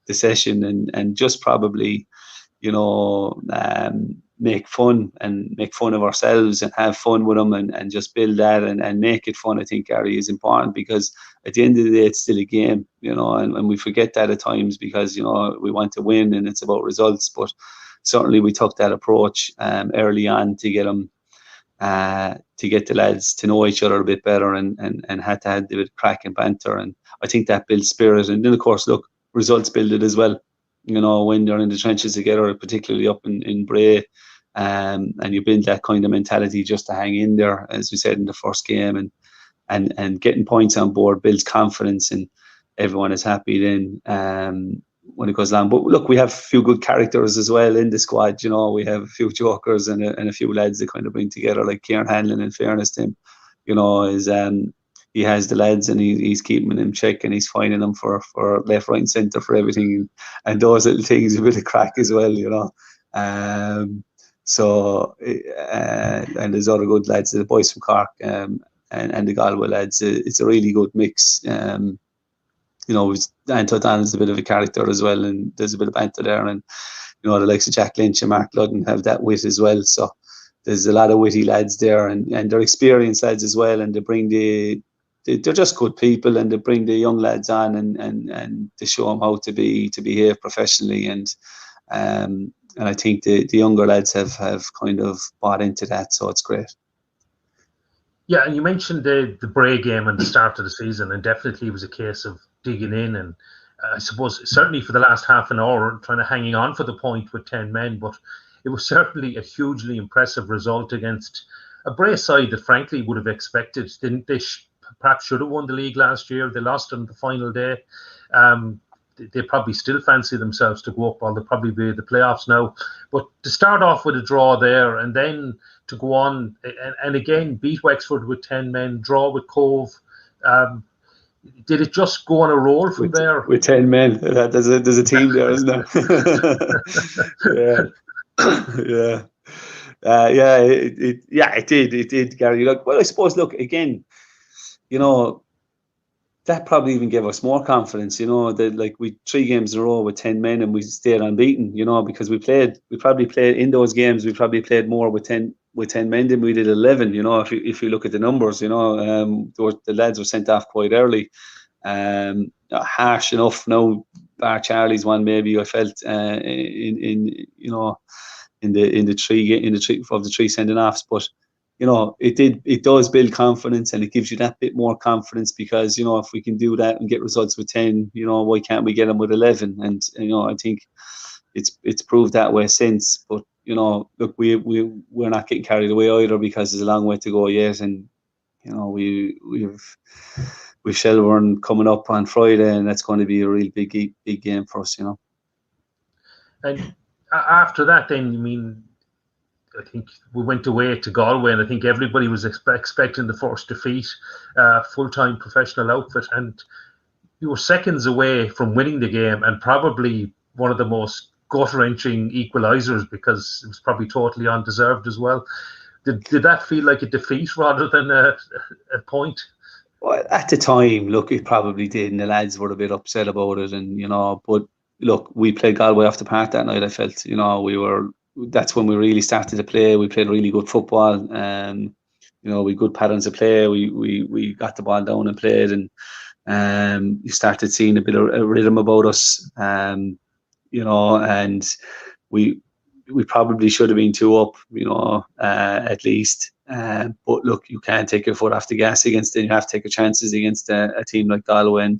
S7: the session, and just probably, make fun of ourselves and have fun with them, and just build that and make it fun. I think, Gary, is important, because at the end of the day, it's still a game, and we forget that at times because, we want to win and it's about results. But certainly we took that approach early on to get them. To get the lads to know each other a bit better and had to have a bit of crack and banter, and I think that builds spirit. And then of course, look, results build it as well. You know, when they're in the trenches together, particularly up in Bray, and you build that kind of mentality just to hang in there, as we said in the first game, and getting points on board builds confidence, and everyone is happy then when it goes down. But look, we have a few good characters as well in the squad. You know, we have a few jokers and a few lads that kind of bring together, like Kieran Hanlon, in fairness to him. You know, is he has the lads and he's keeping them in check, and he's finding them for left, right and centre for everything, and those little things, a bit of crack as well, you know. So and there's other good lads, the boys from Cork and the Galway lads. It's a really good mix. You know, Anto Donald's a bit of a character as well, and there's a bit of banter there, and you know, the likes of Jack Lynch and Mark Ludden have that wit as well. So there's a lot of witty lads there, and they're experienced lads as well, and they bring they're just good people, and they bring the young lads on and to show them how to behave professionally, and I think the younger lads have kind of bought into that, so it's great.
S3: Yeah, and you mentioned the Bray game and the start of the season, and definitely it was a case of digging in, and I suppose certainly for the last half an hour trying to hang on for the point with 10 men, but it was certainly a hugely impressive result against a Bray side that frankly would have expected. They perhaps should have won the league last year. They lost on the final day. They probably still fancy themselves to go up, or they'll probably be in the playoffs now. But to start off with a draw there, and then to go on and again beat Wexford with 10 men, draw with Cove. Did it just go on a roll from there?
S7: With 10 men, there's a team there, isn't there? It did, Gary. Look, well, I suppose, look, again, you know, that probably even gave us more confidence, you know, that like we 3 games in a row with 10 men and we stayed unbeaten, you know, because we probably played in those games, we probably played more with 10 men than we did 11, you know, if you look at the numbers, you know, the lads were sent off quite early. Harsh enough now, bar Charlie's one maybe I felt in the three sending offs, but you know, it does build confidence, and it gives you that bit more confidence, because, you know, if we can do that and get results with 10, you know, why can't we get them with 11? And, you know, I think it's proved that way since. But, you know, look, we're not getting carried away either, because there's a long way to go yet. And, you know, we've Shelbourne coming up on Friday, and that's going to be a real big game for us, you know.
S3: And after that, then, I mean, I think we went away to Galway, and I think everybody was expecting the first defeat, full-time professional outfit, and you were seconds away from winning the game, and probably one of the most gut-wrenching equalisers, because it was probably totally undeserved as well. Did that feel like a defeat rather than a point?
S7: Well, at the time, look, it probably did, and the lads were a bit upset about it, and, you know, but look, we played Galway off the park that night. I felt, you know, that's when we really started to play. We played really good football, and you know, we good patterns of play. We got the ball down and played, and you started seeing a bit of a rhythm about us. You know, and we probably should have been 2 up, you know, at least. But look, you can't take your foot off the gas against it. You have to take your chances against a team like Galway. And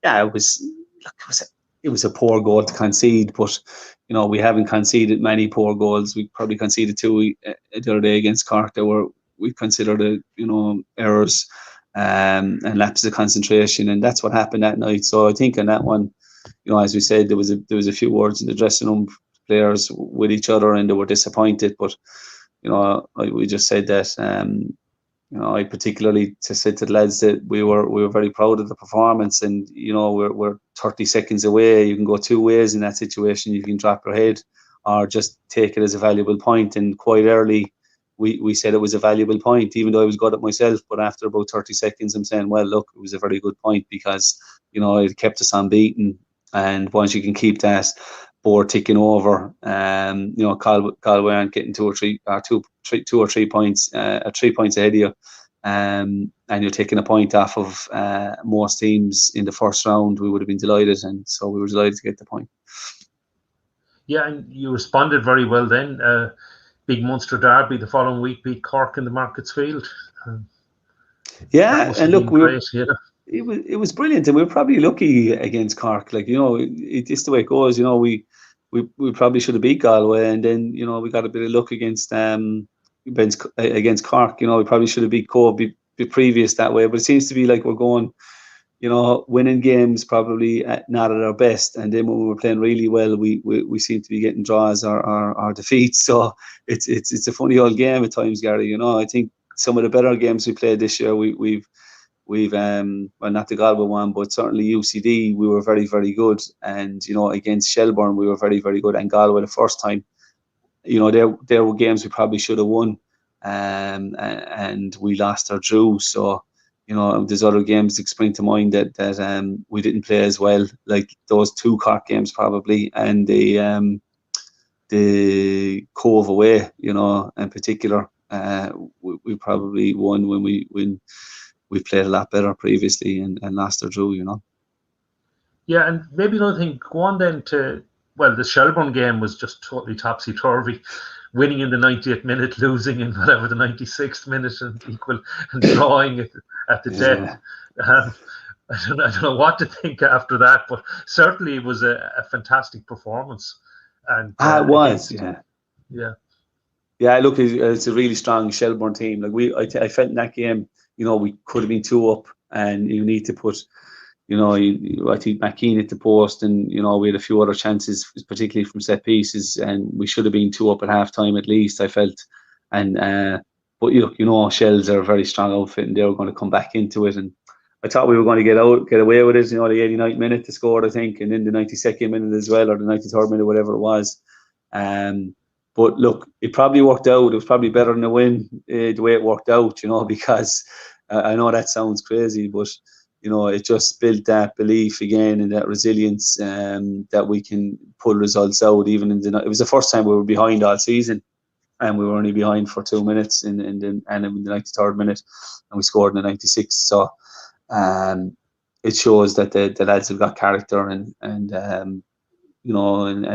S7: yeah, it was a poor goal to concede, but you know, we haven't conceded many poor goals. We probably conceded 2 the other day against Cork that we considered errors and lapses of concentration, and that's what happened that night. So I think on that one, you know, as we said, there was a few words in the dressing room, players with each other, and they were disappointed. But you know, we just said that. You know, I particularly said to the lads that we were very proud of the performance, and you know, we're 30 seconds away. You can go 2 ways in that situation. You can drop your head, or just take it as a valuable point. And quite early, we said it was a valuable point, even though I was good at myself. But after about 30 seconds, I'm saying, well, look, it was a very good point, because you know, it kept us unbeaten. And once you can keep that board ticking over, you know, Galway aren't getting 2 or 3 points, 3 points ahead of you, and you're taking a point off of most teams in the first round. We would have been delighted, and so we were delighted to get the point.
S3: Yeah, and you responded very well then. Big Munster derby the following week, beat Cork in the Markets Field. That
S7: Yeah,
S3: must
S7: and
S3: have
S7: look,
S3: been great. Yeah,
S7: it was brilliant, and we were probably lucky against Cork. Like, it's the way it goes. We probably should have beat Galway, and then we got a bit of luck against Cork. We probably should have beat Cove be previous that way, but it seems to be like we're going. Winning games probably not at our best, and then when we were playing really well, we seem to be getting draws or defeats. So it's a funny old game at times, Gary. I think some of the better games we played this year, we've well, not the Galway one, but certainly UCD, we were very, very good, and against Shelbourne we were very, very good, and Galway the first time. There were games we probably should have won, and we lost or drew. So there's other games that spring to mind that we didn't play as well, like those two Cork games probably, and the Cove away, in particular. We probably won when we played a lot better previously and lost or drew.
S3: yeah, and maybe another thing. Go on then to the Shelbourne game was just totally topsy turvy. Winning in the 90th minute, losing in whatever the 96th minute, and equal, and drawing at the death. I don't know what to think after that, but certainly it was a fantastic performance. And
S7: it was, yeah.
S3: Yeah.
S7: Look, it's a really strong Shelbourne team. Like I felt in that game, we could have been 2 up, and you need to put. I think McKean at the post, and we had a few other chances, particularly from set pieces, and we should have been 2 up at half time at least, I felt. And but Shells are a very strong outfit, and they were going to come back into it. And I thought we were going to get away with it. The 89th minute to score, I think, and then the 92nd minute as well, or the 93rd minute, whatever it was. But look, it probably worked out. It was probably better than the win, the way it worked out. Because I know that sounds crazy, but. It just built that belief again and that resilience that we can pull results out. Even it was the first time we were behind all season, and we were only behind for 2 minutes in the 93rd minute, and we scored in the 96th. So it shows that the lads have got character, and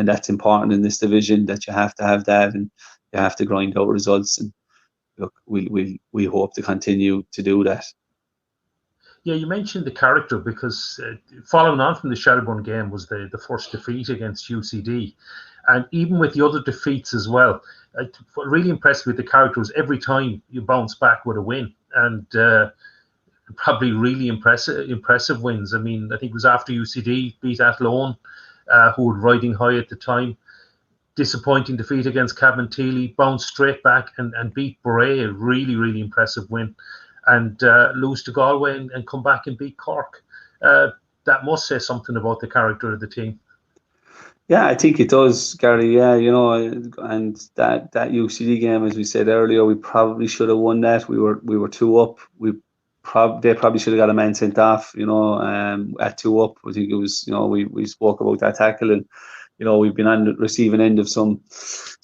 S7: that's important in this division, that you have to have that, and you have to grind out results. And look, we hope to continue to do that.
S3: Yeah, you mentioned the character, because following on from the Shelbourne game was the first defeat against UCD. And even with the other defeats as well, what really impressed me with the character was every time you bounce back with a win. And probably really impressive wins. I mean, I think it was after UCD beat Athlone, who were riding high at the time. Disappointing defeat against Cabinteely, bounced straight back and beat Barrett, a really, really impressive win. And lose to Galway and come back and beat Cork. That must say something about the character of the team.
S7: Yeah, I think it does, Gary. Yeah, and that UCD game, as we said earlier, we probably should have won that. We were 2 up. They probably should have got a man sent off. At 2 up. I think it was. We spoke about that tackle, and we've been on the receiving end of some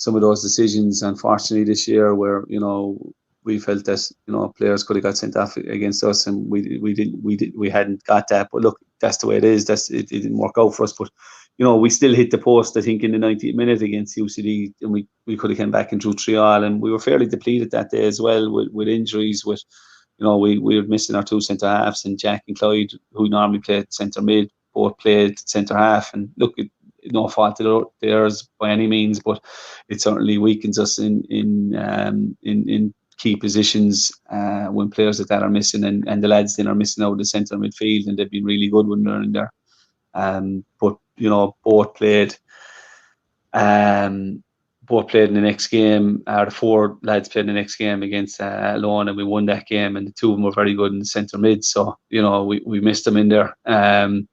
S7: of those decisions, unfortunately, this year, where we felt that players could have got sent off against us, and we hadn't got that. But look, that's the way it is. It didn't work out for us. But we still hit the post, I think, in the 90th minute against UCD, and we could have come back and drew 3-3, and we were fairly depleted that day as well with injuries. With we were missing our 2 centre halves, and Jack and Clyde, who normally played centre mid, both played centre half. And look, no fault of theirs by any means, but it certainly weakens us in key positions when players like that are missing, and the lads then are missing out the centre midfield, and they've been really good when they're in there. But both played in the next game. The 4 lads played in the next game against Athlone, and we won that game, and the 2 of them were very good in the centre mid. So we missed them in there. And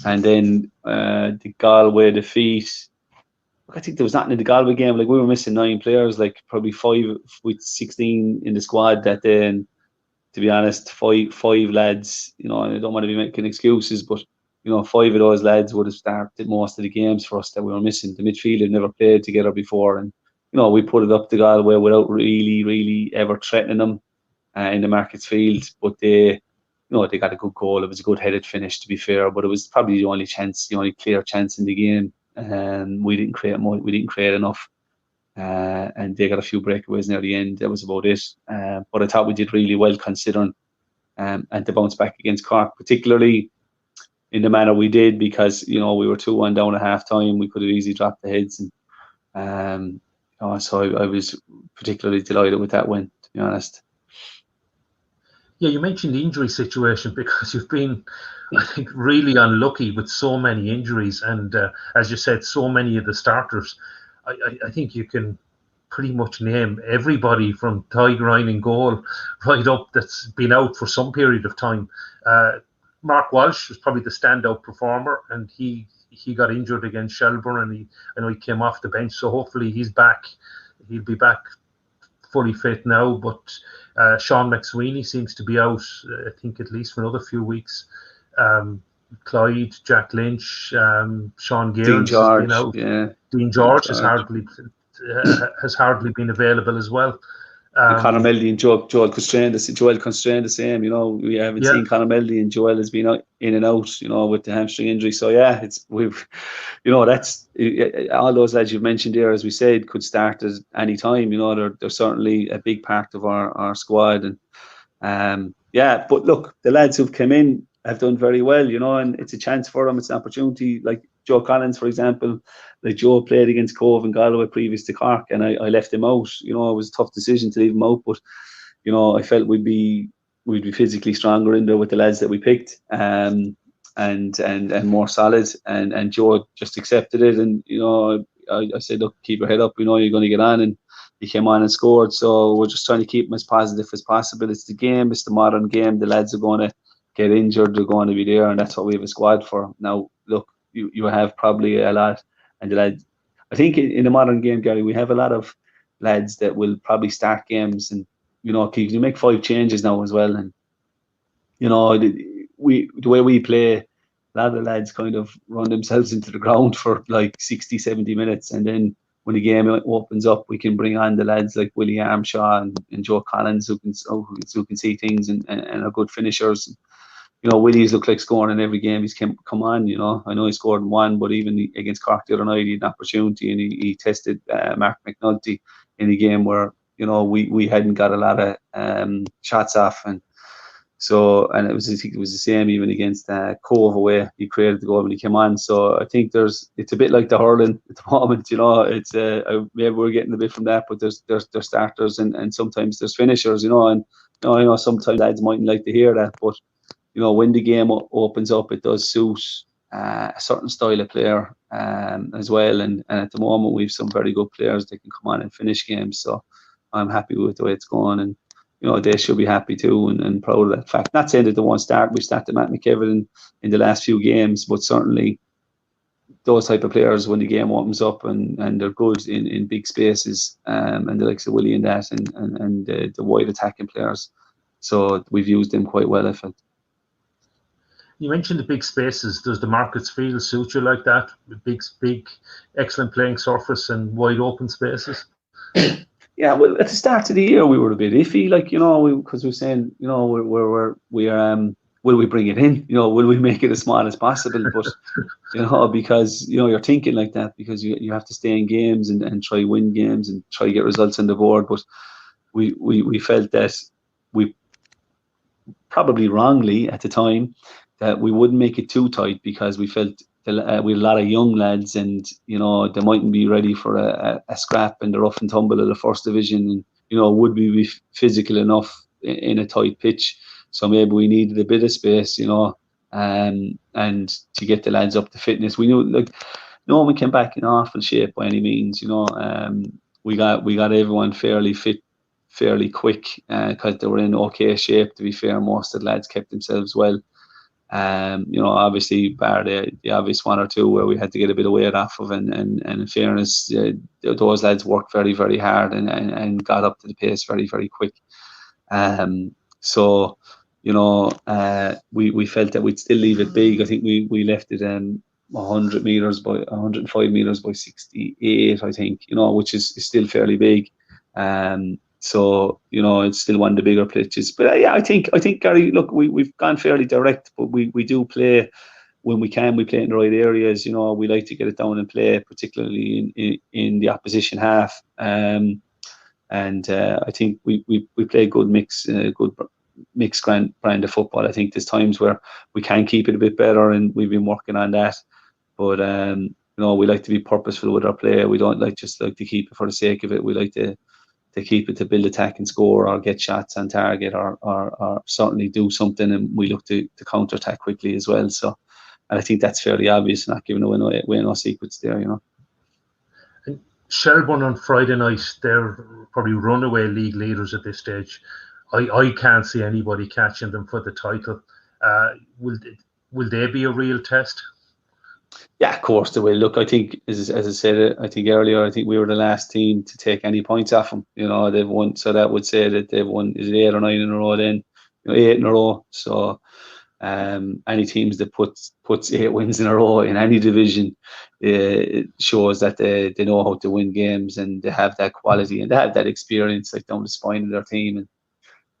S7: then the Galway defeat, I think there was nothing in the Galway game. Like, we were missing 9 players, like probably 5 with 16 in the squad that day. And to be honest, five lads, I don't want to be making excuses, but 5 of those lads would have started most of the games for us that we were missing. The midfield had never played together before, and we put it up to Galway without really ever threatening them in the Markets Field. But they got a good goal. It was a good headed finish, to be fair, but it was probably the only clear chance in the game. We didn't create much. We didn't create enough. And they got a few breakaways near the end. That was about it. But I thought we did really well considering, and to bounce back against Cork, particularly in the manner we did, because we were 2-1 down at half time. We could have easily dropped the heads, and so I was particularly delighted with that win, to be honest.
S3: Yeah, you mentioned the injury situation because you've been, I think, really unlucky with so many injuries, and as you said, so many of the starters. I think you can pretty much name everybody from Ty Grine in goal right up that's been out for some period of time. Mark Walsh was probably the standout performer, and he got injured against Shelbourne, and I know he came off the bench, so hopefully he's back. He'll be back fully fit now, but Sean McSweeney seems to be out, I think, at least for another few weeks. Clyde, Jack Lynch, Sean Gearns
S7: Dean George,
S3: has been out.
S7: yeah.
S3: Dean George has hardly been available as well.
S7: Conor Meldy and Joel Constrain, the same. We haven't seen Conor Meldy, and Joel has been out, in and out, with the hamstring injury. So yeah, that's all those lads you've mentioned there, as we said, could start at any time. They're certainly a big part of our squad, and but look, the lads who've come in have done very well, and it's a chance for them. It's an opportunity. Like Joe Collins, for example. Like Joe played against Cove and Galway previous to Cork, and I left him out. It was a tough decision to leave him out, but I felt we'd be physically stronger in there with the lads that we picked, and more solid. And Joe just accepted it, and I said, look, keep your head up. You're going to get on, and he came on and scored. So we're just trying to keep him as positive as possible. It's the game. It's the modern game. The lads are going to get injured. They're going to be there, and that's what we have a squad for. Now, look, you have probably a lot. And the lads, I think in the modern game, Gary, we have a lot of lads that will probably start games, and you make 5 changes now as well. And the way we play, a lot of the lads kind of run themselves into the ground for like 60, 70 minutes, and then when the game opens up, we can bring on the lads like Willie Armshaw and Joe Collins who can see things and are good finishers. Willie's looked like scoring in every game he's come on. I know he scored in one, but even against Cork the other night, he had an opportunity, and he tested Mark McNulty in a game where we hadn't got a lot of shots off, and I think it was the same even against Cove away. He created the goal when he came on. So I think it's a bit like the hurling at the moment. It's maybe we're getting a bit from that, but there's starters and sometimes there's finishers. And I know sometimes lads mightn't like to hear that, but when the game opens up, it does suit a certain style of player as well. And at the moment, we have some very good players that can come on and finish games. So I'm happy with the way it's going. And, they should be happy too and proud of that fact. Not saying that they won't start. We started Matt McKevitt in the last few games, but certainly those type of players, when the game opens up and they're good in big spaces, and the likes of Willie and that, and the wide attacking players. So we've used them quite well, I felt.
S3: You mentioned the big spaces. Does the Markets field suit you like that? Big, excellent playing surface and wide open spaces?
S7: Yeah, well, at the start of the year, we were a bit iffy, because we're saying, will we bring it in? Will we make it as small as possible? But, because, you're thinking like that because you have to stay in games and try win games and try get results on the board. But we felt that we probably wrongly at the time that we wouldn't make it too tight because we felt we had a lot of young lads and they mightn't be ready for a scrap and the rough and tumble of the first division, and would we be physical enough in a tight pitch? So maybe we needed a bit of space, and to get the lads up to fitness. We knew no one came back in awful shape by any means. We got everyone fairly fit fairly quick because they were in okay shape. To be fair, most of the lads kept themselves well. Obviously, bar the obvious one or two where we had to get a bit of weight off of, and in fairness, those lads worked very, very hard and got up to the pace very, very quick. So we felt that we'd still leave it big. I think we left it 100 meters by 105 meters by 68, I think, which is still fairly big. So it's still one of the bigger pitches. But yeah, I think Gary, look, we've gone fairly direct, but we do play when we can, we play in the right areas. You know, we like to get it down and play, particularly in the opposition half. And I think we play a good mixed brand of football. I think there's times where we can keep it a bit better, and we've been working on that. But you know, we like to be purposeful with our play. We don't just like to keep it for the sake of it. We like to keep it to build attack and score, or get shots on target, or certainly do something, and we look to counter attack quickly as well. So, and I think that's fairly obvious, not giving away no secrets there, you know.
S3: And Shelbourne on Friday night, they're probably runaway league leaders at this stage. I can't see anybody catching them for the title. Will they be a real test?
S7: Yeah, of course they will. Look, I think, as I said, I think earlier, I think we were the last team to take any points off them. You know, they've won, so that would say that they've won, is it 8 or 9 in a row then? You know, 8 in a row. So any teams that puts 8 wins in a row in any division, it shows that they know how to win games, and they have that quality and they have that experience, like, down the spine of their team. And,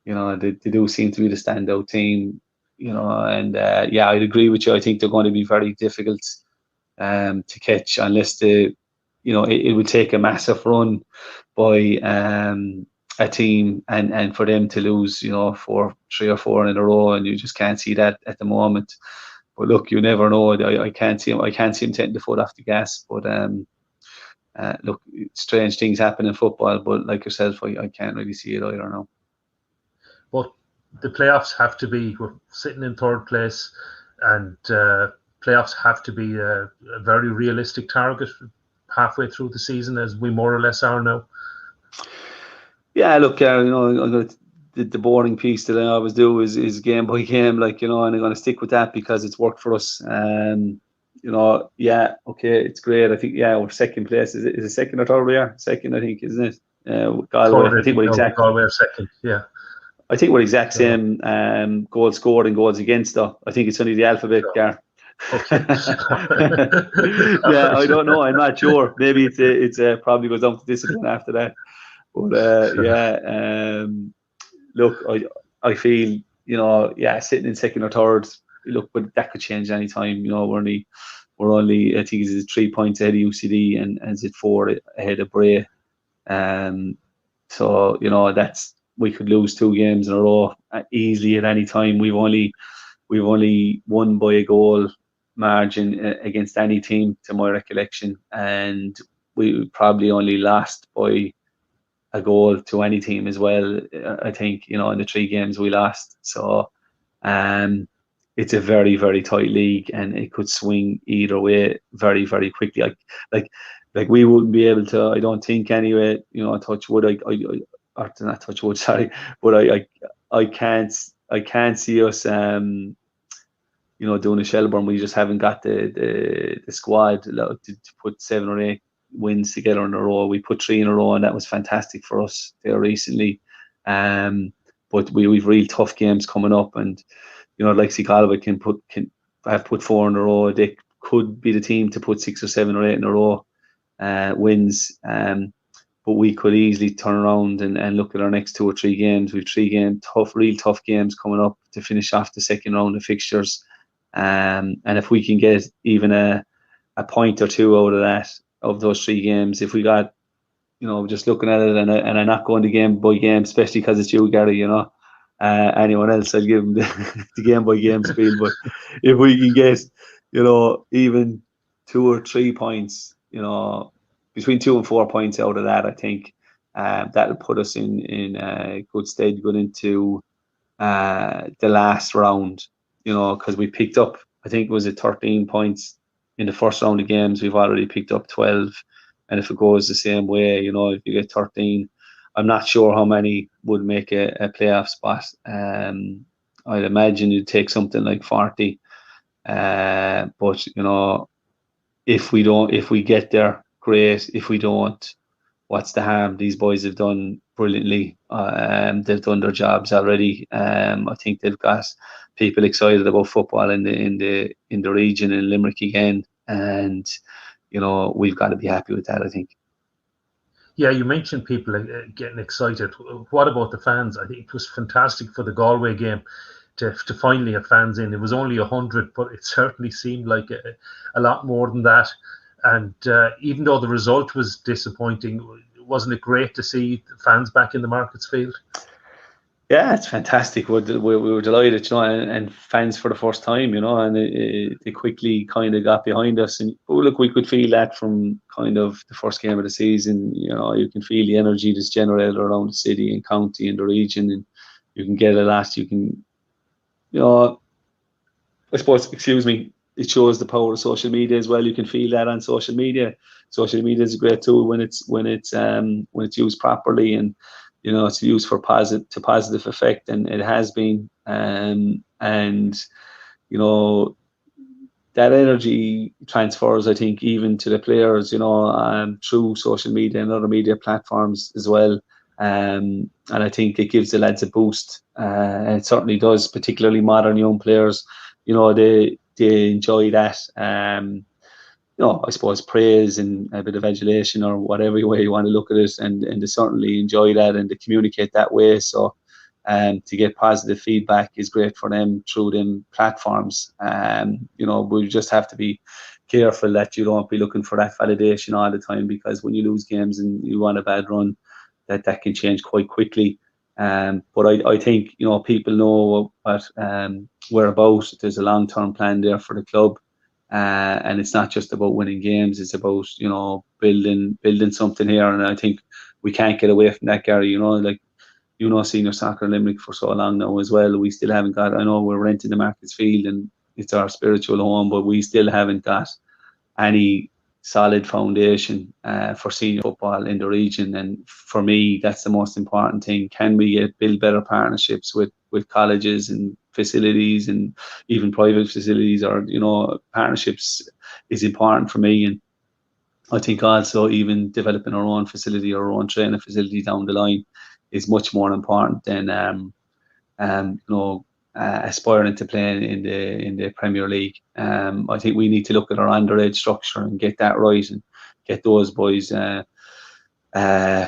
S7: you know, they do seem to be the standout team, you know, and yeah, I'd agree with you. I think they're going to be very difficult to catch, unless it would take a massive run by a team and for them to lose, you know, 3 or 4 in a row, and you just can't see that at the moment. But look, you never know. I can't see him taking the foot off the gas. But look, strange things happen in football. But like yourself, I can't really see it either now.
S3: But the playoffs have to be, we're sitting in 3rd place, and playoffs have to be a very realistic target halfway through the season, as we more or less are now. Yeah,
S7: look, you know, the boring piece that I always do is game by game, like, you know, and I'm going to stick with that because it's worked for us. You know, yeah, okay, it's great. I think, yeah, we're 2nd place. Is it 2nd or 3rd we are? 2nd, I think, isn't it? Galway. I think we're exactly.
S3: Galway are 2nd, yeah.
S7: I think we're exact same goals scored and goals against, though. I think it's only the alphabet, Gar.
S3: Okay.
S7: Yeah, I don't know. I'm not sure. Maybe it's probably goes down to discipline after that. But yeah, look, I feel, you know, yeah, sitting in 2nd or 3rd. Look, but that could change any time. You know, we're only I think it's 3 points ahead of UCD, and is it 4 ahead of Bray. So, you know, we could lose 2 games in a row easily at any time. We've only won by a goal margin against any team, to my recollection, and we probably only lost by a goal to any team as well, I think, you know, in the 3 games we lost. So it's a very, very tight league, and it could swing either way very, very quickly. Like we wouldn't be able to, I don't think anyway, you know, touch wood, or not touch wood, sorry, but I can't see us you know, doing a Shelbourne. We just haven't got the squad to put 7 or 8 wins together in a row. We put 3 in a row, and that was fantastic for us there recently. But we've really tough games coming up, and, you know, like Galway can have put 4 in a row. They could be the team to put 6 or 7 or 8 in a row wins. But we could easily turn around and look at our next 2 or 3 games. We've 3 real tough games coming up to finish off the 2nd round of fixtures. And if we can get even a point or 2 out of those 3 games, if we got, you know, just looking at it, and I'm not going to game by game, especially because it's you, Gary, you know. Anyone else, I'll give them the game by game spiel. But if we can get, you know, even 2 or 3 points, you know, between 2 and 4 points out of that, I think that'll put us in good stead going into the last round, you know, because we picked up, I think it was 13 points in the first round of games. We've already picked up 12, and if it goes the same way, you know, if you get 13, I'm not sure how many would make a playoff spot. I'd imagine you'd take something like 40, but, you know, if we get there, great. If we don't, what's the harm? These boys have done brilliantly. They've done their jobs already. I think they've got people excited about football in the region, in Limerick again, and, you know, we've got to be happy with that, I think.
S3: Yeah, you mentioned people getting excited. What about the fans? I think it was fantastic for the Galway game to finally have fans in. It was only 100, but it certainly seemed like a lot more than that. And even though the result was disappointing, wasn't it great to see fans back in the Markets Field?
S7: Yeah, it's fantastic. We were delighted, and fans for the first time, and they quickly kind of got behind us. And look, we could feel that from kind of the first game of the season. You can feel the energy that's generated around the city and county and the region, and you can get a lot. You can, I suppose, excuse me, it shows the power of social media as well. You can feel that on social media. Social media is a great tool when it's used properly, and it's used for positive effect, and it has been. And that energy transfers, I think, even to the players, through social media and other media platforms as well. And I think it gives the lads a boost. It certainly does, particularly modern young players. They enjoy that. I suppose praise and a bit of adulation, or whatever way you want to look at it, and they certainly enjoy that, and they communicate that way. So to get positive feedback is great for them through them platforms. We just have to be careful that you don't be looking for that validation all the time, because when you lose games and you want a bad run, that can change quite quickly. But I think people know what we're about. There's a long-term plan there for the club. And it's not just about winning games, it's about building something here. And I think we can't get away from that, Gary. Senior soccer in Limerick for so long now as well. We still haven't got, I know we're renting the Markets Field and it's our spiritual home, but we still haven't got any solid foundation for senior football in the region. And for me, that's the most important thing. Can we build better partnerships with colleges and facilities, and even private facilities, or partnerships is important for me. And I think also even developing our own facility, our own training facility down the line is much more important than aspiring to play in the Premier League. I think we need to look at our underage structure and get that right, and get those boys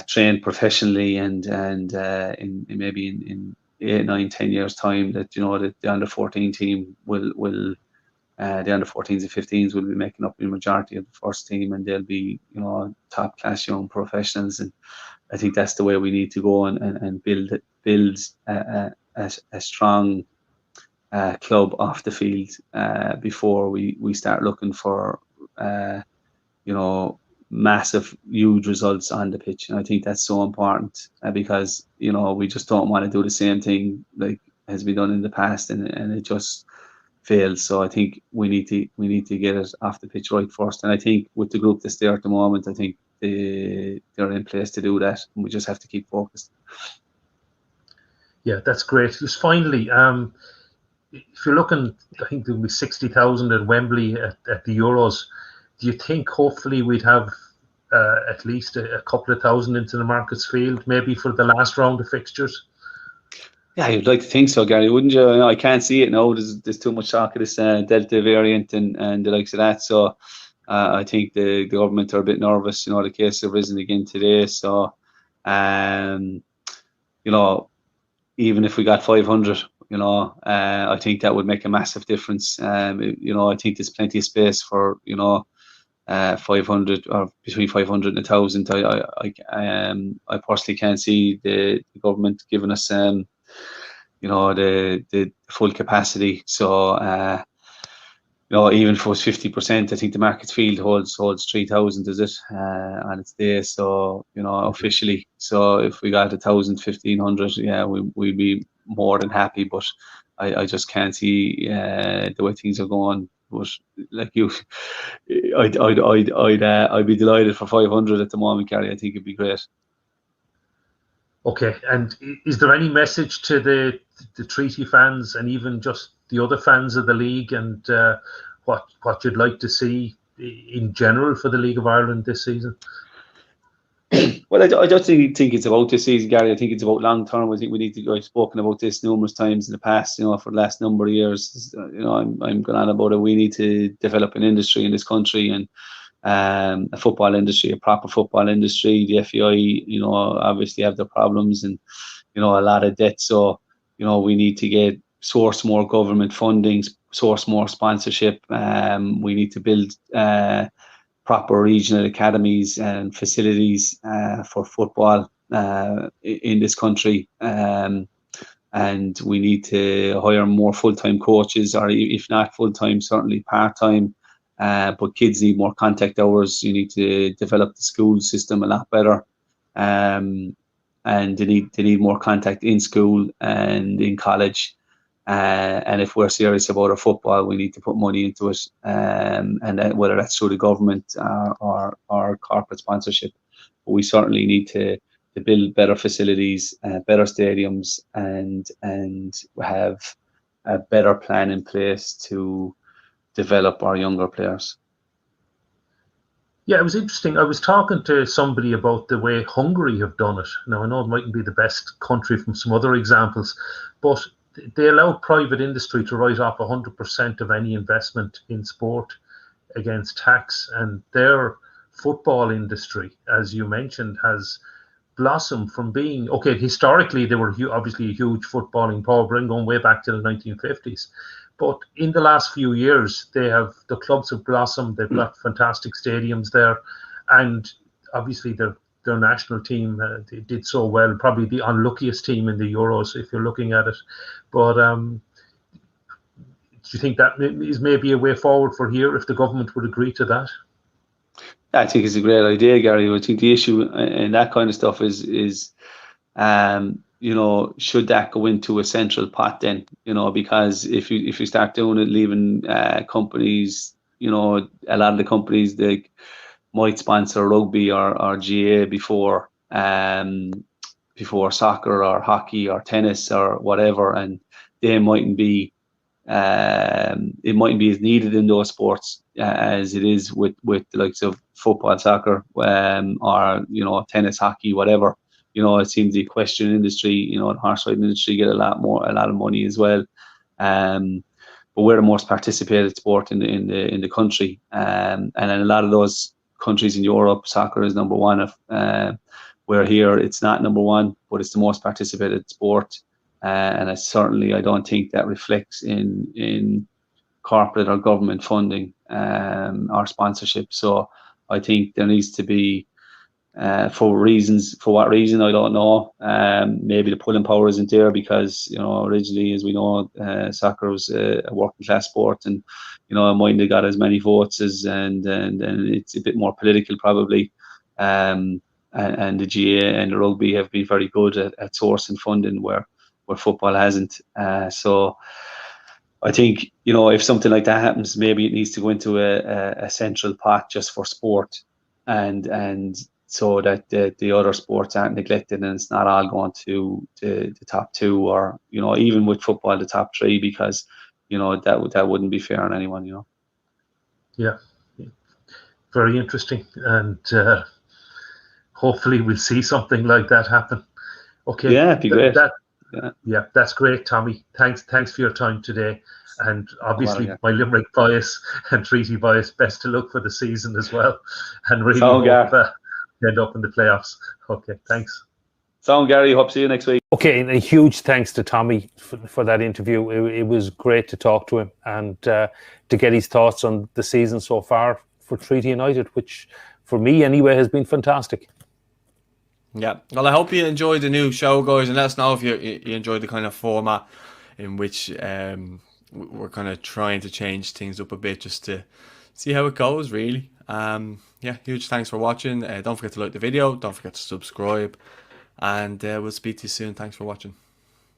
S7: trained professionally, and in maybe in 8, 9, 10 years time, that that the under 14 team will the under 14s and 15s will be making up the majority of the first team, and they'll be top class young professionals. And I think that's the way we need to go, and build a strong club off the field before we start looking for massive, huge results on the pitch. And I think that's so important, because we just don't want to do the same thing like has been done in the past, and it just fails. So I think we need to get it off the pitch right first. And I think with the group that's there at the moment, I think they're in place to do that, and we just have to keep focused.
S3: Yeah, that's great. Just finally, if you're looking, I think there'll be 60,000 at Wembley at the Euros. Do you think hopefully we'd have at least a couple of thousand into the Markets Field, maybe for the last round of fixtures?
S7: Yeah, you'd like to think so, Gary, wouldn't you? I can't see it now. There's too much talk of this Delta variant and the likes of that. So I think the government are a bit nervous. The cases have risen again today. So, even if we got 500, I think that would make a massive difference. I think there's plenty of space for 500, or between 500 and 1,000. I personally can't see the government giving us the full capacity. So even if it was 50%, I think the Markets Field holds 3,000, is it, on its day? So officially. So if we got 1,000, 1,500, yeah, we'd be more than happy. But I just can't see the way things are going. But like you, I'd be delighted for 500 at the moment, Gary. I think it'd be great.
S3: Okay, and is there any message to the Treaty fans, and even just the other fans of the league, and what you'd like to see in general for the League of Ireland this season?
S7: Well, I don't think it's about this season, Gary. I think it's about long term. I think we need to. I've spoken about this numerous times in the past. For the last number of years. I'm going on about it. We need to develop an industry in this country, and a football industry, a proper football industry. The FAI, obviously have their problems, and a lot of debt. So we need to get source more government funding, source more sponsorship. We need to build proper regional academies and facilities for football in this country. And we need to hire more full-time coaches, or if not full-time, certainly part-time. But kids need more contact hours. You need to develop the school system a lot better. And they need more contact in school and in college. And if we're serious about our football, we need to put money into it. And whether that's through the government or corporate sponsorship. But we certainly need to build better facilities, better stadiums, and have a better plan in place to develop our younger players.
S3: Yeah, it was interesting. I was talking to somebody about the way Hungary have done it. Now, I know it mightn't be the best country from some other examples, but they allow private industry to write off 100% of any investment in sport against tax. And their football industry, as you mentioned, has blossomed from being, okay, historically they were obviously a huge footballing power, going way back to the 1950s. But in the last few years, the clubs have blossomed. They've got fantastic stadiums there, and obviously their national team they did so well. Probably the unluckiest team in the Euros, if you're looking at it. But do you think that is maybe a way forward for here if the government would agree to that?
S7: I think it's a great idea, Gary. I think the issue in that kind of stuff is should that go into a central pot then? Because if you start doing it, leaving companies, a lot of the companies they might sponsor rugby or GA before soccer or hockey or tennis or whatever, and they mightn't be. It mightn't be as needed in those sports as it is with the likes of football, soccer, or tennis, hockey, whatever. It seems the equestrian industry, the horse riding industry get a lot of money as well. But we're the most participated sport in the country, and in a lot of those countries in Europe, soccer is number one. Where here it's not number one, but it's the most participated sport. And I don't think that reflects in corporate or government funding or sponsorship. So I think there needs to be, for what reason, I don't know. Maybe the pulling power isn't there because, originally, as we know, soccer was a working class sport, and, it mightn't have got as many votes and it's a bit more political probably. And the GA and the rugby have been very good at sourcing funding where football hasn't. So I think, if something like that happens, maybe it needs to go into a central pot just for sport, and so that the other sports aren't neglected and it's not all going to the top two, or, even with football, the top three, because, that wouldn't be fair on anyone,
S3: Yeah, very interesting. And hopefully we'll see something like that happen. Okay.
S7: Yeah, it'd be great.
S3: Yeah, that's great, Tommy. Thanks for your time today. And obviously, my Limerick bias and treaty bias, best of luck for the season as well. And really hope end up in the playoffs. Okay, thanks.
S7: Sound, Gary. Hope to see you next week.
S3: Okay, and a huge thanks to Tommy for that interview. It was great to talk to him and to get his thoughts on the season so far for Treaty United, which for me anyway has been fantastic.
S2: Yeah, well, I hope you enjoyed the new show, guys, and let us know if you enjoyed the kind of format in which we're kind of trying to change things up a bit just to see how it goes, really. Yeah, huge thanks for watching. Don't forget to like the video, don't forget to subscribe, and we'll speak to you soon. Thanks for watching.